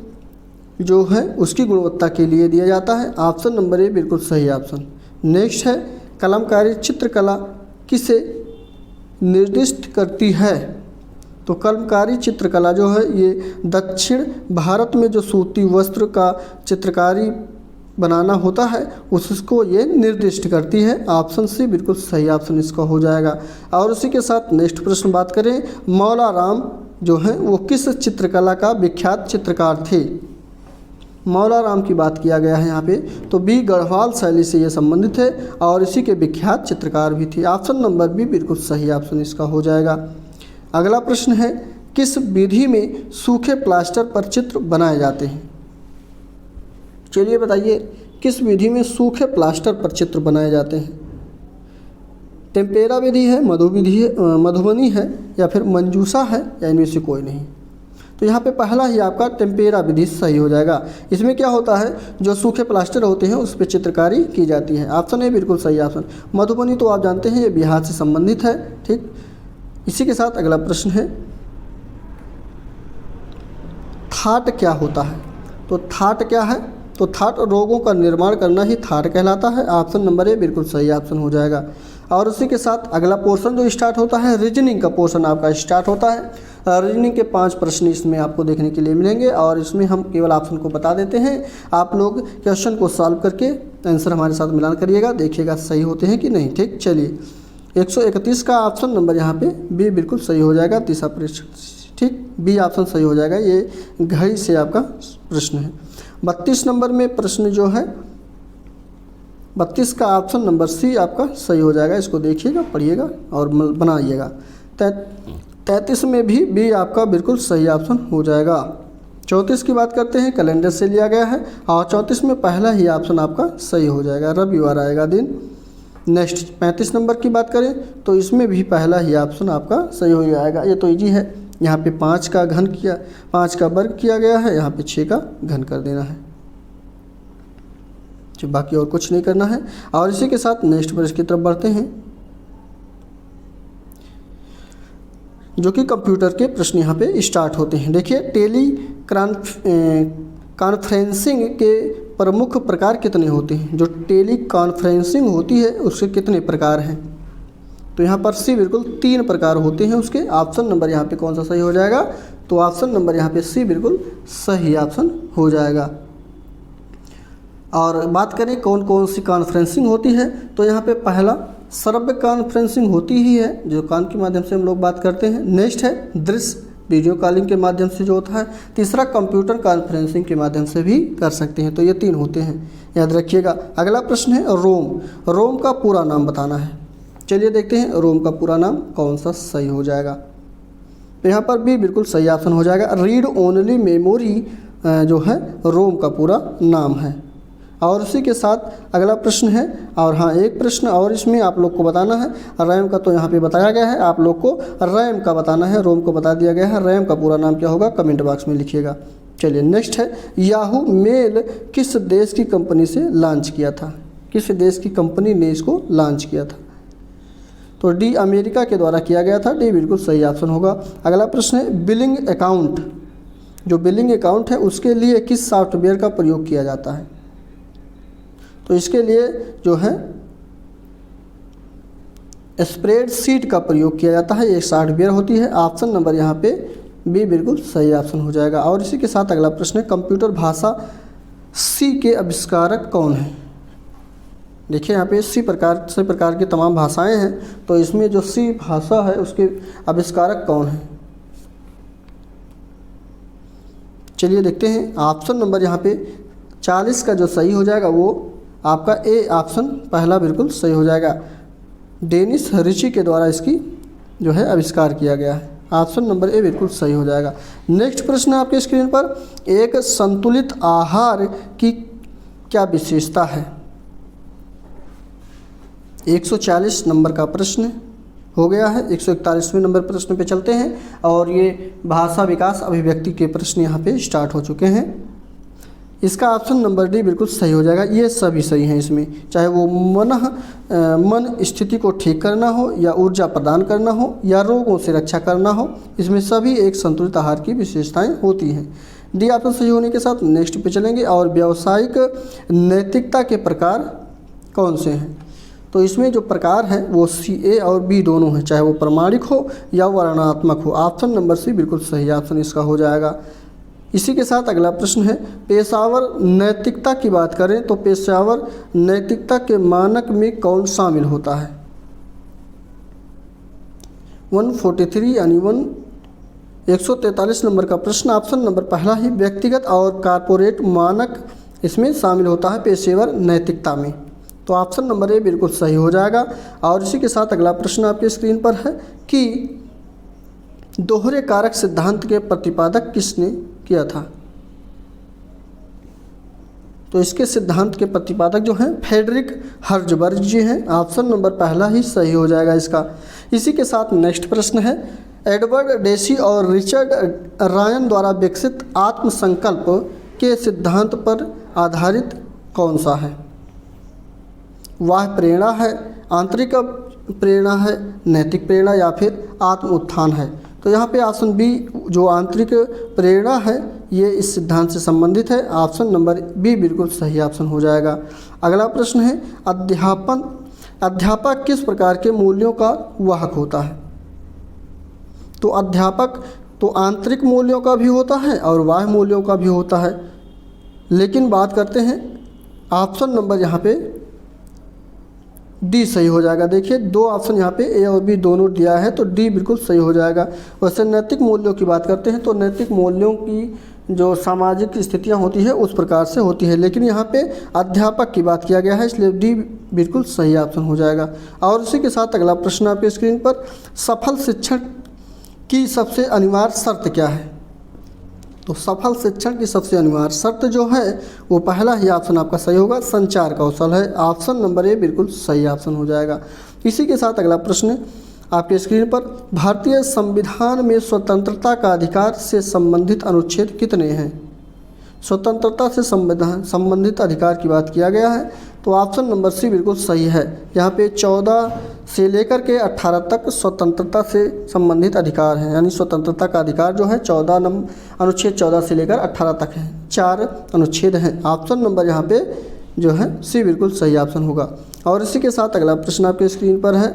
जो है उसकी गुणवत्ता के लिए दिया जाता है। ऑप्शन नंबर ए बिल्कुल सही ऑप्शन। नेक्स्ट है, कलमकारी चित्रकला किसे निर्दिष्ट करती है। तो कलमकारी चित्रकला जो है ये दक्षिण भारत में जो सूती वस्त्र का चित्रकारी बनाना होता है उसको ये निर्दिष्ट करती है। ऑप्शन सी बिल्कुल सही ऑप्शन इसका हो जाएगा। और उसी के साथ नेक्स्ट प्रश्न बात करें, मौला राम जो हैं वो किस चित्रकला का विख्यात चित्रकार थे। मौला राम की बात किया गया है यहाँ पे, तो बी गढ़वाल शैली से ये संबंधित है और इसी के विख्यात चित्रकार भी थे। ऑप्शन नंबर बी बिल्कुल सही ऑप्शन इसका हो जाएगा। अगला प्रश्न है, किस विधि में सूखे प्लास्टर पर चित्र बनाए जाते हैं? चलिए बताइए, किस विधि में सूखे प्लास्टर पर चित्र बनाए जाते हैं? टेम्पेरा विधि है, मधुबनी है, या फिर मंजूसा है, या इनमें से कोई नहीं? तो यहाँ पे पहला ही आपका टेम्पेरा विधि सही हो जाएगा। इसमें क्या होता है, जो सूखे प्लास्टर होते हैं उस पर चित्रकारी की जाती है। ऑप्शन ए बिल्कुल सही ऑप्शन। मधुबनी तो आप जानते हैं ये बिहार से संबंधित है। ठीक, इसी के साथ अगला प्रश्न है, थाट क्या होता है? तो थाट क्या है? तो थाट रोगों का निर्माण करना ही थाट कहलाता है। ऑप्शन नंबर ए बिल्कुल सही ऑप्शन हो जाएगा। और उसी के साथ अगला पोर्शन जो स्टार्ट होता है, रीजनिंग का पोर्शन आपका स्टार्ट होता है। रीजनिंग के 5 प्रश्न इसमें आपको देखने के लिए मिलेंगे और इसमें हम केवल ऑप्शन को बता देते हैं। आप लोग क्वेश्चन को सॉल्व करके आंसर हमारे साथ मिलान करिएगा, देखिएगा सही होते हैं कि नहीं। ठीक, चलिए 131 का ऑप्शन नंबर यहाँ पे बी बिल्कुल सही हो जाएगा। तीसरा प्रश्न, ठीक, बी ऑप्शन सही हो जाएगा। ये घड़ी से आपका प्रश्न है। 32 नंबर में प्रश्न जो है 32 का ऑप्शन नंबर सी आपका सही हो जाएगा। इसको देखिएगा, पढ़िएगा और बनाइएगा। 33 में भी बी आपका बिल्कुल सही ऑप्शन हो जाएगा। 34 की बात करते हैं, कैलेंडर से लिया गया है और 34 में पहला ही ऑप्शन आपका सही हो जाएगा, रविवार आएगा दिन। नेक्स्ट 35 नंबर की बात करें तो इसमें भी पहला ही ऑप्शन आपका सही हो जाएगा। ये तो इजी है, यहाँ पे 5 का घन किया, 5 का वर्ग किया गया है, यहाँ पे 6 का घन कर देना है, जो बाकी और कुछ नहीं करना है। और इसी के साथ नेक्स्ट प्रश्न की तरफ बढ़ते हैं, जो कि कंप्यूटर के प्रश्न यहाँ पे स्टार्ट होते हैं। देखिए, टेली कॉन्फ्रेंसिंग के प्रमुख प्रकार कितने होते हैं? जो टेली कॉन्फ्रेंसिंग होती है उसके कितने प्रकार हैं? तो यहाँ पर सी बिल्कुल 3 प्रकार होते हैं उसके। ऑप्शन नंबर यहाँ पे कौन सा सही हो जाएगा? तो ऑप्शन नंबर यहाँ पे सी बिल्कुल सही ऑप्शन हो जाएगा। और बात करें कौन कौन सी कॉन्फ्रेंसिंग होती है, तो यहाँ पे पहला श्रव्य कॉन्फ्रेंसिंग होती ही है, जो कान के माध्यम से हम लोग बात करते हैं। नेक्स्ट है दृश्य, वीडियो कॉलिंग के माध्यम से जो होता है। तीसरा कंप्यूटर कॉन्फ्रेंसिंग के माध्यम से भी कर सकते हैं। तो ये 3 होते हैं, याद रखिएगा। अगला प्रश्न है रोम। रोम का पूरा नाम बताना है। चलिए देखते हैं रोम का पूरा नाम कौन सा सही हो जाएगा। तो यहाँ पर भी बिल्कुल सही ऑप्शन हो जाएगा। रीड ओनली मेमोरी जो है रोम का पूरा नाम है। और उसी के साथ अगला प्रश्न है, और हाँ एक प्रश्न और इसमें आप लोग को बताना है। रैम का तो यहाँ पे बताया गया है, आप लोग को रैम का बताना है। रोम को बता दिया गया है, रैम का पूरा नाम क्या होगा कमेंट बॉक्स में लिखिएगा। चलिए नेक्स्ट है, याहू मेल किस देश की कंपनी से लॉन्च किया था? किस देश की कंपनी ने इसको लॉन्च किया था? तो डी अमेरिका के द्वारा किया गया था। डी बिल्कुल सही ऑप्शन होगा। अगला प्रश्न है, बिलिंग अकाउंट। जो बिलिंग अकाउंट है उसके लिए किस सॉफ्टवेयर का प्रयोग किया जाता है? तो इसके लिए जो है स्प्रेडशीट का प्रयोग किया जाता है, एक सॉफ्टवेयर होती है। ऑप्शन नंबर यहाँ पे बी बिल्कुल सही ऑप्शन हो जाएगा। और इसी के साथ अगला प्रश्न है, कंप्यूटर भाषा सी के आविष्कारक कौन है? देखिए यहाँ पे सी प्रकार की तमाम भाषाएं हैं, तो इसमें जो सी भाषा है उसके आविष्कारक कौन है? चलिए देखते हैं। ऑप्शन नंबर यहाँ पे 40 का जो सही हो जाएगा वो आपका ए ऑप्शन पहला बिल्कुल सही हो जाएगा। डेनिस रिची के द्वारा इसकी जो है आविष्कार किया गया है। ऑप्शन नंबर ए बिल्कुल सही हो जाएगा। नेक्स्ट प्रश्न आपके स्क्रीन पर, एक संतुलित आहार की क्या विशेषता है? 140 नंबर का प्रश्न हो गया है। 141वें नंबर प्रश्न पे चलते हैं और ये भाषा विकास अभिव्यक्ति के प्रश्न यहाँ पे स्टार्ट हो चुके हैं। इसका ऑप्शन नंबर डी बिल्कुल सही हो जाएगा। ये सभी सही हैं इसमें, चाहे वो मन स्थिति को ठीक करना हो, या ऊर्जा प्रदान करना हो, या रोगों से रक्षा करना हो, इसमें सभी एक संतुलित आहार की विशेषताएं होती हैं। डी ऑप्शन सही होने के साथ नेक्स्ट पे चलेंगे। और व्यावसायिक नैतिकता के प्रकार कौन से हैं? तो इसमें जो प्रकार हैं वो सी ए और बी दोनों हैं, चाहे वो प्रमाणिक हो या वर्णनात्मक हो। ऑप्शन नंबर सी बिल्कुल सही ऑप्शन इसका हो जाएगा। इसी के साथ अगला प्रश्न है, पेशेवर नैतिकता की बात करें तो पेशेवर नैतिकता के मानक में कौन शामिल होता है? 143 यानी 143 नंबर का प्रश्न, ऑप्शन नंबर पहला ही व्यक्तिगत और कॉरपोरेट मानक इसमें शामिल होता है पेशेवर नैतिकता में। तो ऑप्शन नंबर ए बिल्कुल सही हो जाएगा। और इसी के साथ अगला प्रश्न आपके स्क्रीन पर है कि दोहरे कारक सिद्धांत के प्रतिपादक किसने किया था। तो इसके सिद्धांत के प्रतिपादक जो हैं फ्रेडरिक हर्ज़बर्ग जी हैं। ऑप्शन नंबर पहला ही सही हो जाएगा इसका। इसी के साथ नेक्स्ट प्रश्न है, एडवर्ड डेसी और रिचर्ड रायन द्वारा विकसित आत्मसंकल्प के सिद्धांत पर आधारित कौन सा है। वह प्रेरणा है, आंतरिक प्रेरणा है, नैतिक प्रेरणा या फिर आत्म उत्थान है। तो यहाँ पे ऑप्शन बी जो आंतरिक प्रेरणा है ये इस सिद्धांत से संबंधित है। ऑप्शन नंबर बी बिल्कुल सही ऑप्शन हो जाएगा। अगला प्रश्न है, अध्यापक किस प्रकार के मूल्यों का वाहक होता है। तो अध्यापक तो आंतरिक मूल्यों का भी होता है और बाह्य मूल्यों का भी होता है, लेकिन बात करते हैं ऑप्शन नंबर यहाँ पे डी सही हो जाएगा। देखिए दो ऑप्शन यहाँ पे ए और बी दोनों दिया है तो डी बिल्कुल सही हो जाएगा। वैसे नैतिक मूल्यों की बात करते हैं तो नैतिक मूल्यों की जो सामाजिक स्थितियाँ होती है उस प्रकार से होती है, लेकिन यहाँ पे अध्यापक की बात किया गया है इसलिए डी बिल्कुल सही ऑप्शन हो जाएगा। और इसी के साथ अगला प्रश्न आपके स्क्रीन पर, सफल शिक्षण की सबसे अनिवार्य शर्त क्या है। तो सफल शिक्षण की सबसे अनिवार्य शर्त जो है वो पहला ही ऑप्शन आपका सही होगा, संचार कौशल है। ऑप्शन नंबर ए बिल्कुल सही ऑप्शन हो जाएगा। इसी के साथ अगला प्रश्न आपके स्क्रीन पर, भारतीय संविधान में स्वतंत्रता का अधिकार से संबंधित अनुच्छेद कितने हैं। स्वतंत्रता से संबंधित अधिकार की बात किया गया है तो ऑप्शन नंबर सी बिल्कुल सही है। यहाँ पे 14 से लेकर के 18 तक स्वतंत्रता से संबंधित अधिकार हैं, यानी स्वतंत्रता का अधिकार जो है 14 अनुच्छेद 14 से लेकर 18 तक है, 4 अनुच्छेद हैं। ऑप्शन नंबर यहाँ पे जो है सी बिल्कुल सही ऑप्शन होगा। और इसी के साथ अगला प्रश्न आपके स्क्रीन पर है,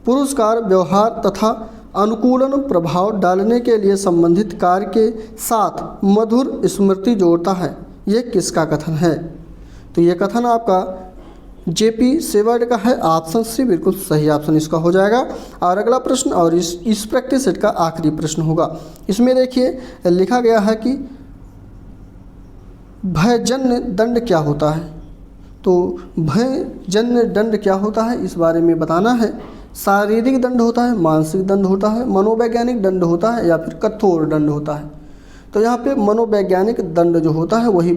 पुरस्कार व्यवहार तथा अनुकूलन प्रभाव डालने के लिए संबंधित कार्य के साथ मधुर स्मृति जोड़ता है, ये किसका कथन है। तो ये कथन आपका जेपी सेवर्ड का है। ऑप्शन सी बिल्कुल सही ऑप्शन इसका हो जाएगा। और अगला प्रश्न और इस प्रैक्टिस सेट का आखिरी प्रश्न होगा। इसमें देखिए लिखा गया है कि भयजन्य दंड क्या होता है। तो भयजन्य दंड क्या होता है इस बारे में बताना है। शारीरिक दंड होता है, मानसिक दंड होता है, मनोवैज्ञानिक दंड होता है या फिर कठोर दंड होता है। तो यहाँ पे मनोवैज्ञानिक दंड जो होता है वही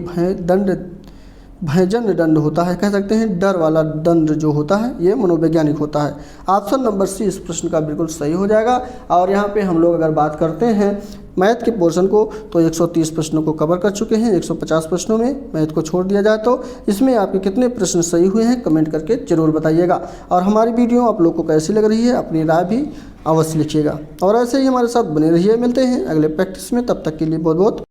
भयजन्य दंड होता है, कह सकते हैं डर वाला दंड जो होता है ये मनोवैज्ञानिक होता है। ऑप्शन नंबर सी इस प्रश्न का बिल्कुल सही हो जाएगा। और यहाँ पे हम लोग अगर बात करते हैं मैथ के पोर्शन को तो 130 प्रश्नों को कवर कर चुके हैं। 150 प्रश्नों में मैथ को छोड़ दिया जाए तो इसमें आपके कितने प्रश्न सही हुए हैं कमेंट करके ज़रूर बताइएगा। और हमारी वीडियो आप लोग को कैसी लग रही है अपनी राय भी अवश्य लिखिएगा। और ऐसे ही हमारे साथ बने रहिए। मिलते हैं अगले प्रैक्टिस में, तब तक के लिए बहुत बहुत